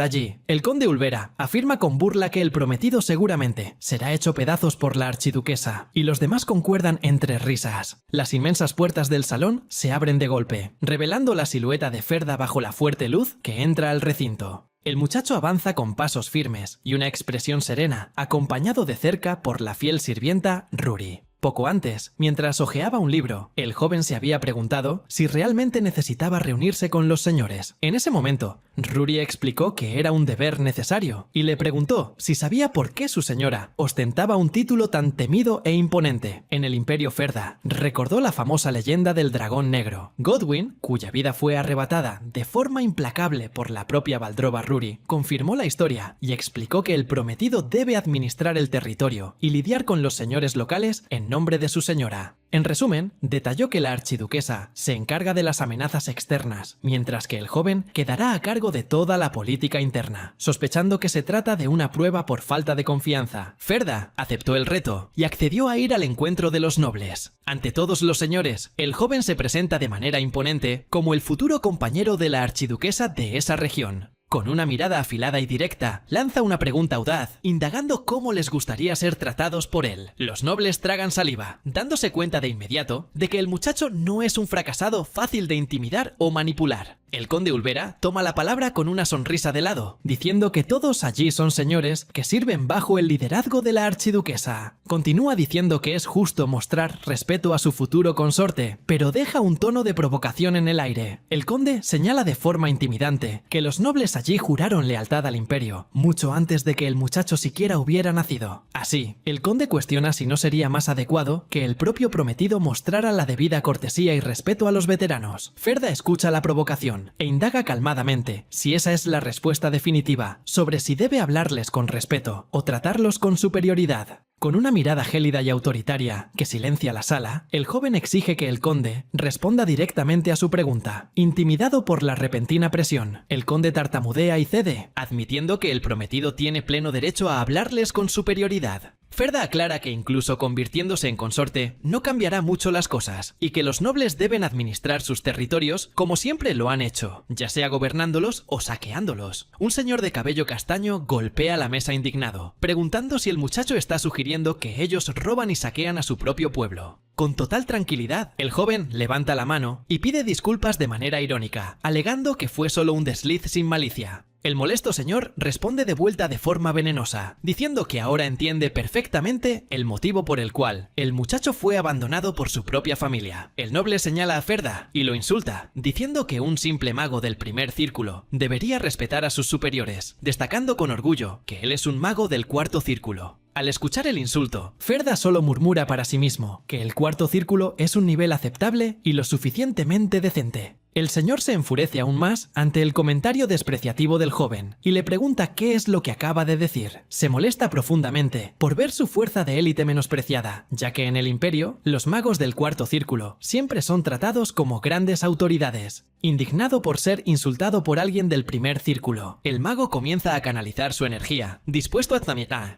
allí. El conde Ulvera afirma con burla que el prometido seguramente será hecho pedazos por la archiduquesa, y los demás concuerdan entre risas. Las inmensas puertas del salón se abren de golpe, revelando la silueta de Ferda bajo la fuerte luz que entra al recinto. El muchacho avanza con pasos firmes y una expresión serena, acompañado de cerca por la fiel sirvienta Ruri. Poco antes, mientras hojeaba un libro, el joven se había preguntado si realmente necesitaba reunirse con los señores. En ese momento, Ruri explicó que era un deber necesario y le preguntó si sabía por qué su señora ostentaba un título tan temido e imponente. En el Imperio Ferda, recordó la famosa leyenda del dragón negro. Godwin, cuya vida fue arrebatada de forma implacable por la propia Valdrova Ruri, confirmó la historia y explicó que el prometido debe administrar el territorio y lidiar con los señores locales en nombre de su señora. En resumen, detalló que la archiduquesa se encarga de las amenazas externas, mientras que el joven quedará a cargo de toda la política interna, sospechando que se trata de una prueba por falta de confianza. Ferda aceptó el reto y accedió a ir al encuentro de los nobles. Ante todos los señores, el joven se presenta de manera imponente como el futuro compañero de la archiduquesa de esa región. Con una mirada afilada y directa, lanza una pregunta audaz, indagando cómo les gustaría ser tratados por él. Los nobles tragan saliva, dándose cuenta de inmediato de que el muchacho no es un fracasado fácil de intimidar o manipular. El conde Ulvera toma la palabra con una sonrisa de lado, diciendo que todos allí son señores que sirven bajo el liderazgo de la archiduquesa. Continúa diciendo que es justo mostrar respeto a su futuro consorte, pero deja un tono de provocación en el aire. El conde señala de forma intimidante que los nobles allí juraron lealtad al imperio, mucho antes de que el muchacho siquiera hubiera nacido. Así, el conde cuestiona si no sería más adecuado que el propio prometido mostrara la debida cortesía y respeto a los veteranos. Ferda escucha la provocación e indaga calmadamente si esa es la respuesta definitiva sobre si debe hablarles con respeto o tratarlos con superioridad. Con una mirada gélida y autoritaria que silencia la sala, el joven exige que el conde responda directamente a su pregunta. Intimidado por la repentina presión, el conde tartamudea y cede, admitiendo que el prometido tiene pleno derecho a hablarles con superioridad. Ferda aclara que incluso convirtiéndose en consorte no cambiará mucho las cosas y que los nobles deben administrar sus territorios como siempre lo han hecho, ya sea gobernándolos o saqueándolos. Un señor de cabello castaño golpea la mesa indignado, preguntando si el muchacho está sugiriendo que ellos roban y saquean a su propio pueblo. Con total tranquilidad, el joven levanta la mano y pide disculpas de manera irónica, alegando que fue solo un desliz sin malicia. El molesto señor responde de vuelta de forma venenosa, diciendo que ahora entiende perfectamente el motivo por el cual el muchacho fue abandonado por su propia familia. El noble señala a Ferda y lo insulta, diciendo que un simple mago del primer círculo debería respetar a sus superiores, destacando con orgullo que él es un mago del cuarto círculo. Al escuchar el insulto, Ferda solo murmura para sí mismo que el cuarto círculo es un nivel aceptable y lo suficientemente decente. El señor se enfurece aún más ante el comentario despreciativo del joven y le pregunta qué es lo que acaba de decir. Se molesta profundamente por ver su fuerza de élite menospreciada, ya que en el imperio, los magos del cuarto círculo siempre son tratados como grandes autoridades. Indignado por ser insultado por alguien del primer círculo, el mago comienza a canalizar su energía, dispuesto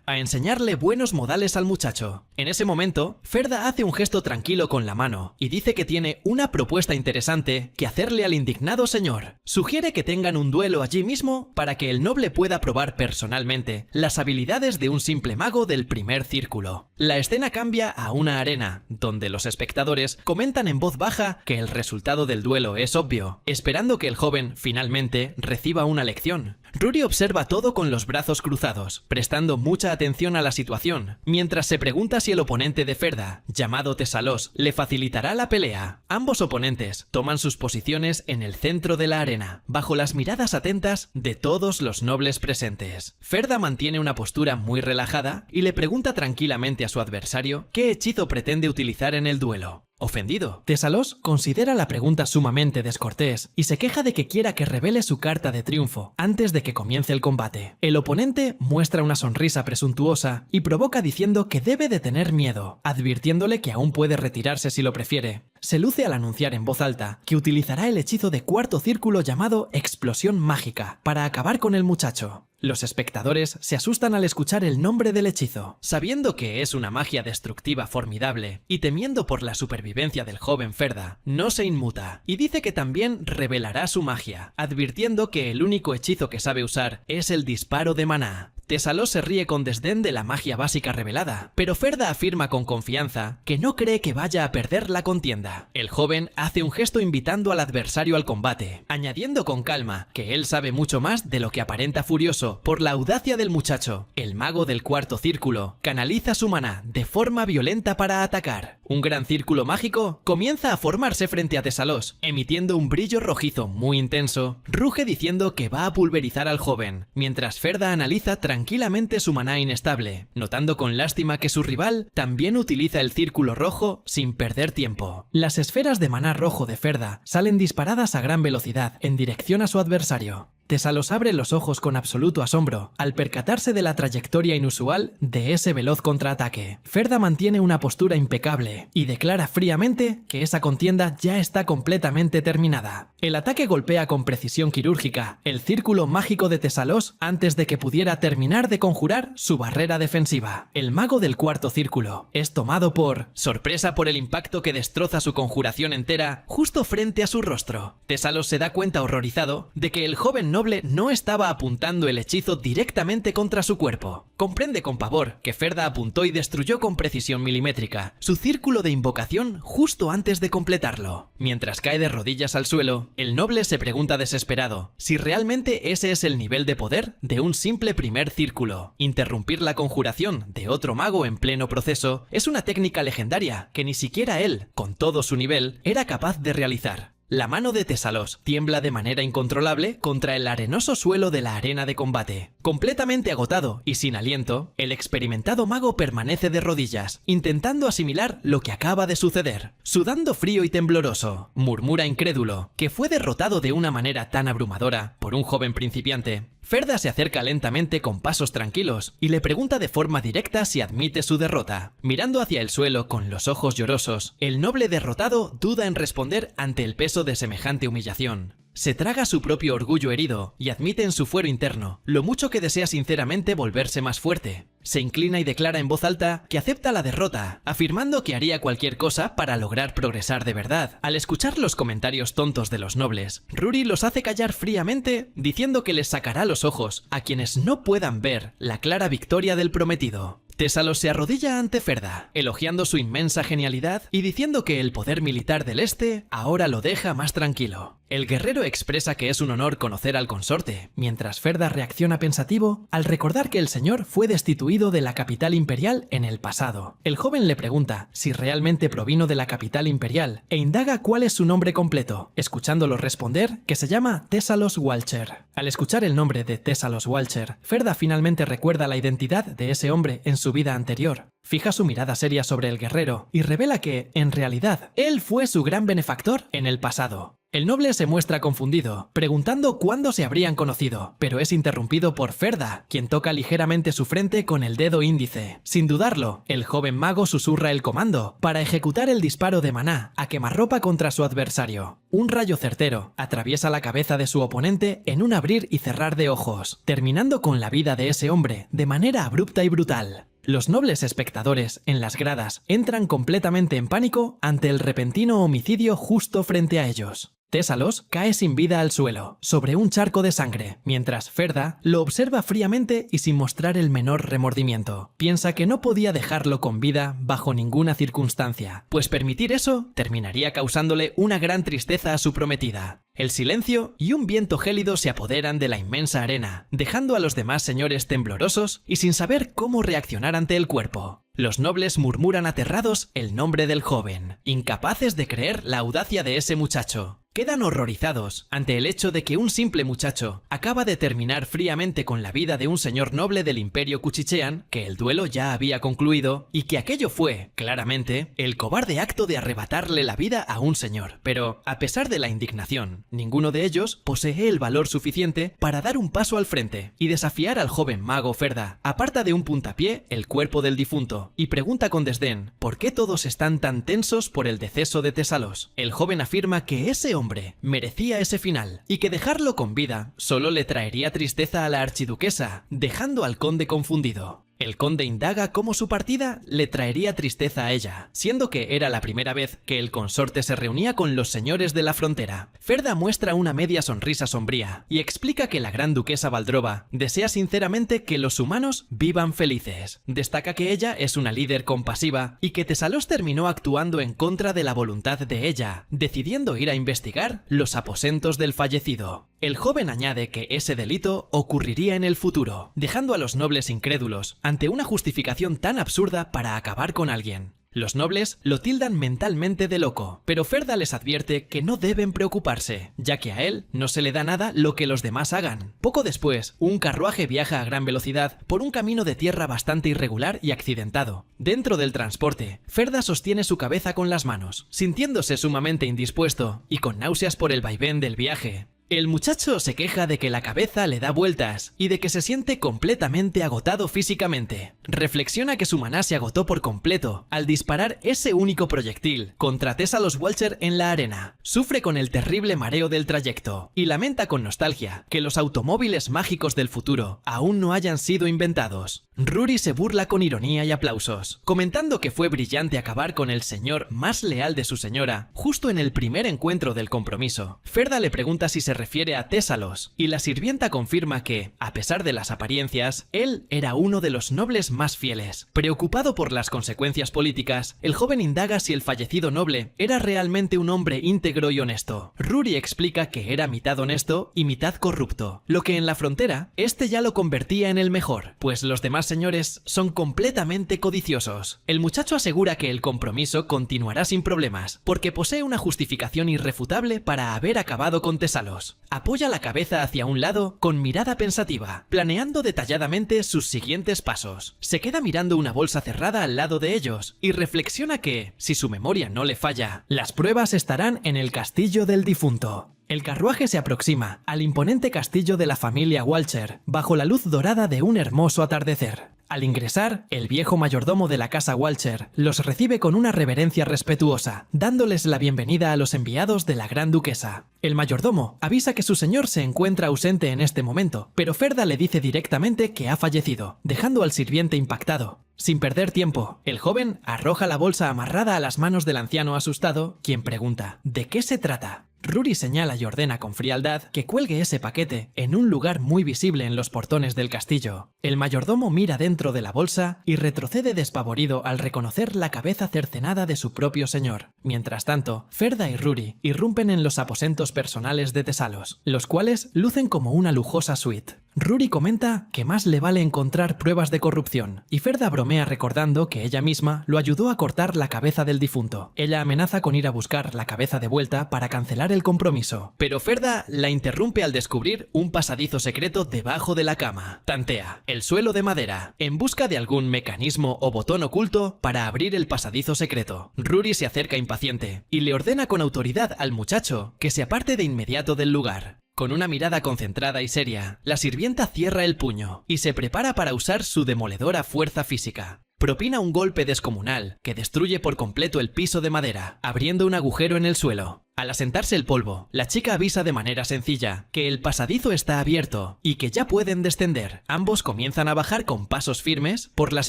a enseñarle buenos modales al muchacho. En ese momento, Ferda hace un gesto tranquilo con la mano y dice que tiene una propuesta interesante que hacer hacerle al indignado señor. Sugiere que tengan un duelo allí mismo para que el noble pueda probar personalmente las habilidades de un simple mago del primer círculo. La escena cambia a una arena, donde los espectadores comentan en voz baja que el resultado del duelo es obvio, esperando que el joven finalmente reciba una lección. Rory observa todo con los brazos cruzados, prestando mucha atención a la situación, mientras se pregunta si el oponente de Ferda, llamado Tesalos, le facilitará la pelea. Ambos oponentes toman sus posiciones en el centro de la arena, bajo las miradas atentas de todos los nobles presentes. Ferda mantiene una postura muy relajada y le pregunta tranquilamente a su adversario qué hechizo pretende utilizar en el duelo. Ofendido, Tesalos considera la pregunta sumamente descortés y se queja de que quiera que revele su carta de triunfo antes de que comience el combate. El oponente muestra una sonrisa presuntuosa y provoca diciendo que debe de tener miedo, advirtiéndole que aún puede retirarse si lo prefiere. Se luce al anunciar en voz alta que utilizará el hechizo de cuarto círculo llamado Explosión Mágica para acabar con el muchacho. Los espectadores se asustan al escuchar el nombre del hechizo, sabiendo que es una magia destructiva formidable y temiendo por la supervivencia del joven Ferda, no se inmuta y dice que también revelará su magia, advirtiendo que el único hechizo que sabe usar es el disparo de maná. Tesalos se ríe con desdén de la magia básica revelada, pero Ferda afirma con confianza que no cree que vaya a perder la contienda. El joven hace un gesto invitando al adversario al combate, añadiendo con calma que él sabe mucho más de lo que aparenta furioso por la audacia del muchacho. El mago del cuarto círculo canaliza su maná de forma violenta para atacar. Un gran círculo mágico comienza a formarse frente a Tesalos, emitiendo un brillo rojizo muy intenso. Ruge diciendo que va a pulverizar al joven, mientras Ferda analiza tranquilamente su maná inestable, notando con lástima que su rival también utiliza el círculo rojo sin perder tiempo. Las esferas de maná rojo de Ferda salen disparadas a gran velocidad en dirección a su adversario. Tesalos abre los ojos con absoluto asombro al percatarse de la trayectoria inusual de ese veloz contraataque. Ferda mantiene una postura impecable y declara fríamente que esa contienda ya está completamente terminada. El ataque golpea con precisión quirúrgica el círculo mágico de Tesalos antes de que pudiera terminar de conjurar su barrera defensiva. El mago del cuarto círculo es tomado por sorpresa por el impacto que destroza su conjuración entera justo frente a su rostro. Tesalos se da cuenta horrorizado de que el joven noble no estaba apuntando el hechizo directamente contra su cuerpo. Comprende con pavor que Ferda apuntó y destruyó con precisión milimétrica su círculo de invocación justo antes de completarlo. Mientras cae de rodillas al suelo, el noble se pregunta desesperado si realmente ese es el nivel de poder de un simple primer círculo. Interrumpir la conjuración de otro mago en pleno proceso es una técnica legendaria que ni siquiera él, con todo su nivel, era capaz de realizar. La mano de Tesalos tiembla de manera incontrolable contra el arenoso suelo de la arena de combate. Completamente agotado y sin aliento, el experimentado mago permanece de rodillas, intentando asimilar lo que acaba de suceder. Sudando frío y tembloroso, murmura incrédulo que fue derrotado de una manera tan abrumadora por un joven principiante. Ferda se acerca lentamente con pasos tranquilos y le pregunta de forma directa si admite su derrota. Mirando hacia el suelo con los ojos llorosos, el noble derrotado duda en responder ante el peso de semejante humillación. Se traga su propio orgullo herido y admite en su fuero interno lo mucho que desea sinceramente volverse más fuerte. Se inclina y declara en voz alta que acepta la derrota, afirmando que haría cualquier cosa para lograr progresar de verdad. Al escuchar los comentarios tontos de los nobles, Rory los hace callar fríamente, diciendo que les sacará los ojos a quienes no puedan ver la clara victoria del prometido. Tesalos se arrodilla ante Ferda, elogiando su inmensa genialidad y diciendo que el poder militar del Este ahora lo deja más tranquilo. El guerrero expresa que es un honor conocer al consorte, mientras Ferda reacciona pensativo al recordar que el señor fue destituido de la capital imperial en el pasado. El joven le pregunta si realmente provino de la capital imperial e indaga cuál es su nombre completo, escuchándolo responder que se llama Tesalos Walcher. Al escuchar el nombre de Tesalos Walcher, Ferda finalmente recuerda la identidad de ese hombre en su vida anterior. Fija su mirada seria sobre el guerrero y revela que, en realidad, él fue su gran benefactor en el pasado. El noble se muestra confundido, preguntando cuándo se habrían conocido, pero es interrumpido por Ferda, quien toca ligeramente su frente con el dedo índice. Sin dudarlo, el joven mago susurra el comando para ejecutar el disparo de maná a quemarropa contra su adversario. Un rayo certero atraviesa la cabeza de su oponente en un abrir y cerrar de ojos, terminando con la vida de ese hombre de manera abrupta y brutal. Los nobles espectadores en las gradas entran completamente en pánico ante el repentino homicidio justo frente a ellos. Tésalos cae sin vida al suelo, sobre un charco de sangre, mientras Ferda lo observa fríamente y sin mostrar el menor remordimiento. Piensa que no podía dejarlo con vida bajo ninguna circunstancia, pues permitir eso terminaría causándole una gran tristeza a su prometida. El silencio y un viento gélido se apoderan de la inmensa arena, dejando a los demás señores temblorosos y sin saber cómo reaccionar ante el cuerpo. Los nobles murmuran aterrados el nombre del joven, incapaces de creer la audacia de ese muchacho. Quedan horrorizados ante el hecho de que un simple muchacho acaba de terminar fríamente con la vida de un señor noble del Imperio Cuchichean, que el duelo ya había concluido y que aquello fue, claramente, el cobarde acto de arrebatarle la vida a un señor. Pero, a pesar de la indignación, ninguno de ellos posee el valor suficiente para dar un paso al frente y desafiar al joven mago Ferda. Aparta de un puntapié el cuerpo del difunto y pregunta con desdén ¿por qué todos están tan tensos por el deceso de Tésalos? El joven afirma que ese hombre merecía ese final y que dejarlo con vida solo le traería tristeza a la archiduquesa, dejando al conde confundido. El conde indaga cómo su partida le traería tristeza a ella, siendo que era la primera vez que el consorte se reunía con los señores de la frontera. Ferda muestra una media sonrisa sombría y explica que la gran duquesa Valdrova desea sinceramente que los humanos vivan felices. Destaca que ella es una líder compasiva y que Tésalos terminó actuando en contra de la voluntad de ella, decidiendo ir a investigar los aposentos del fallecido. El joven añade que ese delito ocurriría en el futuro, dejando a los nobles incrédulos ante una justificación tan absurda para acabar con alguien. Los nobles lo tildan mentalmente de loco, pero Ferda les advierte que no deben preocuparse, ya que a él no se le da nada lo que los demás hagan. Poco después, un carruaje viaja a gran velocidad por un camino de tierra bastante irregular y accidentado. Dentro del transporte, Ferda sostiene su cabeza con las manos, sintiéndose sumamente indispuesto y con náuseas por el vaivén del viaje. El muchacho se queja de que la cabeza le da vueltas y de que se siente completamente agotado físicamente. Reflexiona que su maná se agotó por completo al disparar ese único proyectil contra Tésalos Walcher en la arena. Sufre con el terrible mareo del trayecto y lamenta con nostalgia que los automóviles mágicos del futuro aún no hayan sido inventados. Ruri se burla con ironía y aplausos, comentando que fue brillante acabar con el señor más leal de su señora justo en el primer encuentro del compromiso. Ferda le pregunta si se refiere a Tésalos, y la sirvienta confirma que, a pesar de las apariencias, él era uno de los nobles más fieles. Preocupado por las consecuencias políticas, el joven indaga si el fallecido noble era realmente un hombre íntegro y honesto. Ruri explica que era mitad honesto y mitad corrupto, lo que en la frontera, este ya lo convertía en el mejor, pues los demás señores son completamente codiciosos. El muchacho asegura que el compromiso continuará sin problemas, porque posee una justificación irrefutable para haber acabado con Tésalos. Apoya la cabeza hacia un lado con mirada pensativa, planeando detalladamente sus siguientes pasos. Se queda mirando una bolsa cerrada al lado de ellos y reflexiona que, si su memoria no le falla, las pruebas estarán en el castillo del difunto. El carruaje se aproxima al imponente castillo de la familia Walcher, bajo la luz dorada de un hermoso atardecer. Al ingresar, el viejo mayordomo de la casa Walcher los recibe con una reverencia respetuosa, dándoles la bienvenida a los enviados de la gran duquesa. El mayordomo avisa que su señor se encuentra ausente en este momento, pero Ferda le dice directamente que ha fallecido, dejando al sirviente impactado. Sin perder tiempo, el joven arroja la bolsa amarrada a las manos del anciano asustado, quien pregunta ¿de qué se trata? Ruri señala y ordena con frialdad que cuelgue ese paquete en un lugar muy visible en los portones del castillo. El mayordomo mira dentro de la bolsa y retrocede despavorido al reconocer la cabeza cercenada de su propio señor. Mientras tanto, Ferda y Ruri irrumpen en los aposentos personales de Tésalos, los cuales lucen como una lujosa suite. Ruri comenta que más le vale encontrar pruebas de corrupción, y Ferda bromea recordando que ella misma lo ayudó a cortar la cabeza del difunto. Ella amenaza con ir a buscar la cabeza de vuelta para cancelar el compromiso, pero Ferda la interrumpe al descubrir un pasadizo secreto debajo de la cama. Tantea el suelo de madera, en busca de algún mecanismo o botón oculto para abrir el pasadizo secreto. Ruri se acerca impaciente y le ordena con autoridad al muchacho que se aparte de inmediato del lugar. Con una mirada concentrada y seria, la sirvienta cierra el puño y se prepara para usar su demoledora fuerza física. Propina un golpe descomunal que destruye por completo el piso de madera, abriendo un agujero en el suelo. Al asentarse el polvo, la chica avisa de manera sencilla que el pasadizo está abierto y que ya pueden descender. Ambos comienzan a bajar con pasos firmes por las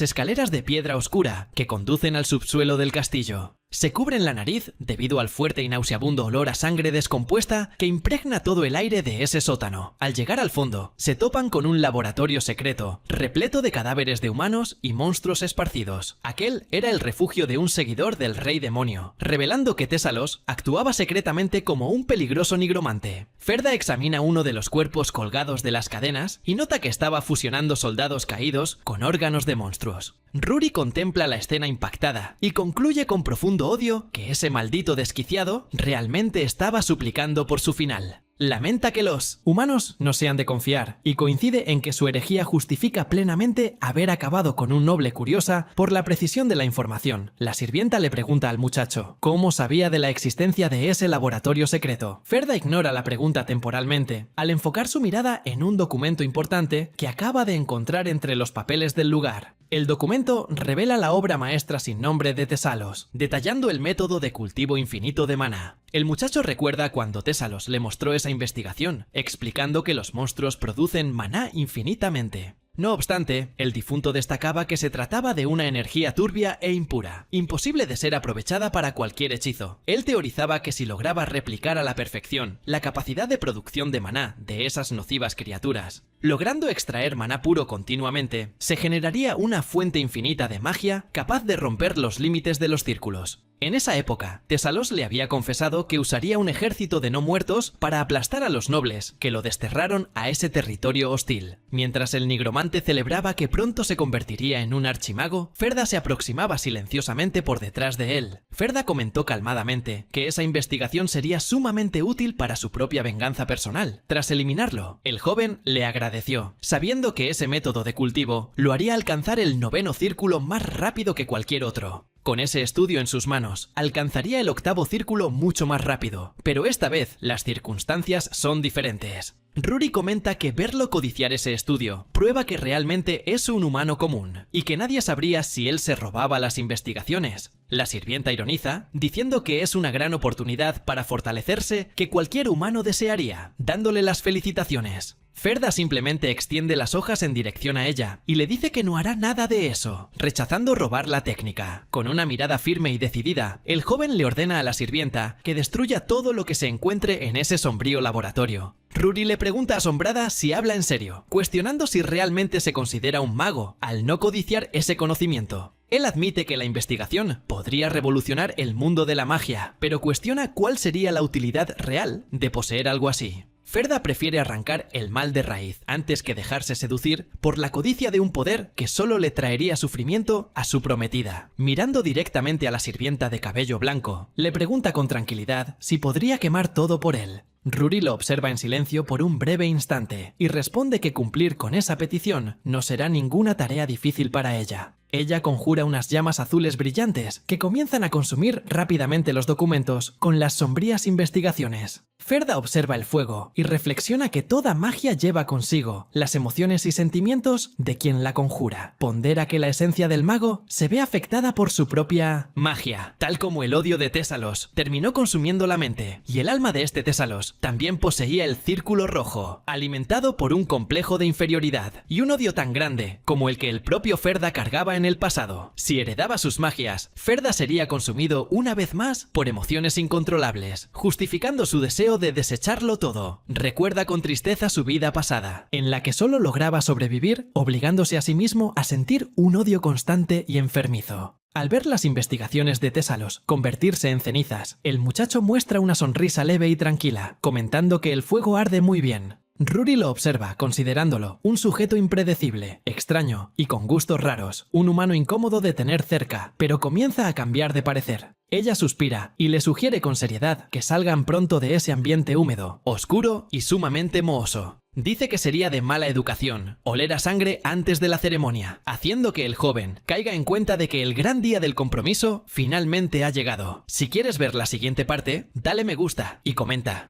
escaleras de piedra oscura que conducen al subsuelo del castillo. Se cubren la nariz debido al fuerte y nauseabundo olor a sangre descompuesta que impregna todo el aire de ese sótano. Al llegar al fondo, se topan con un laboratorio secreto, repleto de cadáveres de humanos y monstruos esparcidos. Aquel era el refugio de un seguidor del rey demonio, revelando que Tésalos actuaba secretamente como un peligroso nigromante. Ferda examina uno de los cuerpos colgados de las cadenas y nota que estaba fusionando soldados caídos con órganos de monstruos. Ruri contempla la escena impactada y concluye con profundo odio que ese maldito desquiciado realmente estaba suplicando por su final. Lamenta que los humanos no sean de confiar y coincide en que su herejía justifica plenamente haber acabado con un noble curiosa por la precisión de la información. La sirvienta le pregunta al muchacho cómo sabía de la existencia de ese laboratorio secreto. Ferda ignora la pregunta temporalmente al enfocar su mirada en un documento importante que acaba de encontrar entre los papeles del lugar. El documento revela la obra maestra sin nombre de Tésalos, detallando el método de cultivo infinito de maná. El muchacho recuerda cuando Tésalos le mostró esa investigación, explicando que los monstruos producen maná infinitamente. No obstante, el difunto destacaba que se trataba de una energía turbia e impura, imposible de ser aprovechada para cualquier hechizo. Él teorizaba que si lograba replicar a la perfección la capacidad de producción de maná de esas nocivas criaturas, logrando extraer maná puro continuamente, se generaría una fuente infinita de magia capaz de romper los límites de los círculos. En esa época, Tésalos le había confesado que usaría un ejército de no muertos para aplastar a los nobles que lo desterraron a ese territorio hostil. Mientras el nigromante celebraba que pronto se convertiría en un archimago, Ferda se aproximaba silenciosamente por detrás de él. Ferda comentó calmadamente que esa investigación sería sumamente útil para su propia venganza personal. Tras eliminarlo, el joven le agradeció, sabiendo que ese método de cultivo lo haría alcanzar el 9º círculo más rápido que cualquier otro. Con ese estudio en sus manos, alcanzaría el 8º círculo mucho más rápido, pero esta vez las circunstancias son diferentes. Ruri comenta que verlo codiciar ese estudio prueba que realmente es un humano común, y que nadie sabría si él se robaba las investigaciones. La sirvienta ironiza, diciendo que es una gran oportunidad para fortalecerse que cualquier humano desearía, dándole las felicitaciones. Ferda simplemente extiende las hojas en dirección a ella y le dice que no hará nada de eso, rechazando robar la técnica. Con una mirada firme y decidida, el joven le ordena a la sirvienta que destruya todo lo que se encuentre en ese sombrío laboratorio. Ruri le pregunta asombrada si habla en serio, cuestionando si realmente se considera un mago al no codiciar ese conocimiento. Él admite que la investigación podría revolucionar el mundo de la magia, pero cuestiona cuál sería la utilidad real de poseer algo así. Ferda prefiere arrancar el mal de raíz antes que dejarse seducir por la codicia de un poder que solo le traería sufrimiento a su prometida. Mirando directamente a la sirvienta de cabello blanco, le pregunta con tranquilidad si podría quemar todo por él. Ruri lo observa en silencio por un breve instante y responde que cumplir con esa petición no será ninguna tarea difícil para ella. Ella conjura unas llamas azules brillantes que comienzan a consumir rápidamente los documentos con las sombrías investigaciones. Ferda observa el fuego y reflexiona que toda magia lleva consigo las emociones y sentimientos de quien la conjura. Pondera que la esencia del mago se ve afectada por su propia magia, tal como el odio de Tésalos terminó consumiendo la mente, y el alma de este Tésalos también poseía el círculo rojo, alimentado por un complejo de inferioridad y un odio tan grande como el que el propio Ferda cargaba en el pasado. Si heredaba sus magias, Ferda sería consumido una vez más por emociones incontrolables, justificando su deseo de desecharlo todo. Recuerda con tristeza su vida pasada, en la que solo lograba sobrevivir obligándose a sí mismo a sentir un odio constante y enfermizo. Al ver las investigaciones de Tésalos convertirse en cenizas, el muchacho muestra una sonrisa leve y tranquila, comentando que el fuego arde muy bien. Ruri lo observa, considerándolo un sujeto impredecible, extraño y con gustos raros, un humano incómodo de tener cerca, pero comienza a cambiar de parecer. Ella suspira y le sugiere con seriedad que salgan pronto de ese ambiente húmedo, oscuro y sumamente mohoso. Dice que sería de mala educación oler a sangre antes de la ceremonia, haciendo que el joven caiga en cuenta de que el gran día del compromiso finalmente ha llegado. Si quieres ver la siguiente parte, dale me gusta y comenta.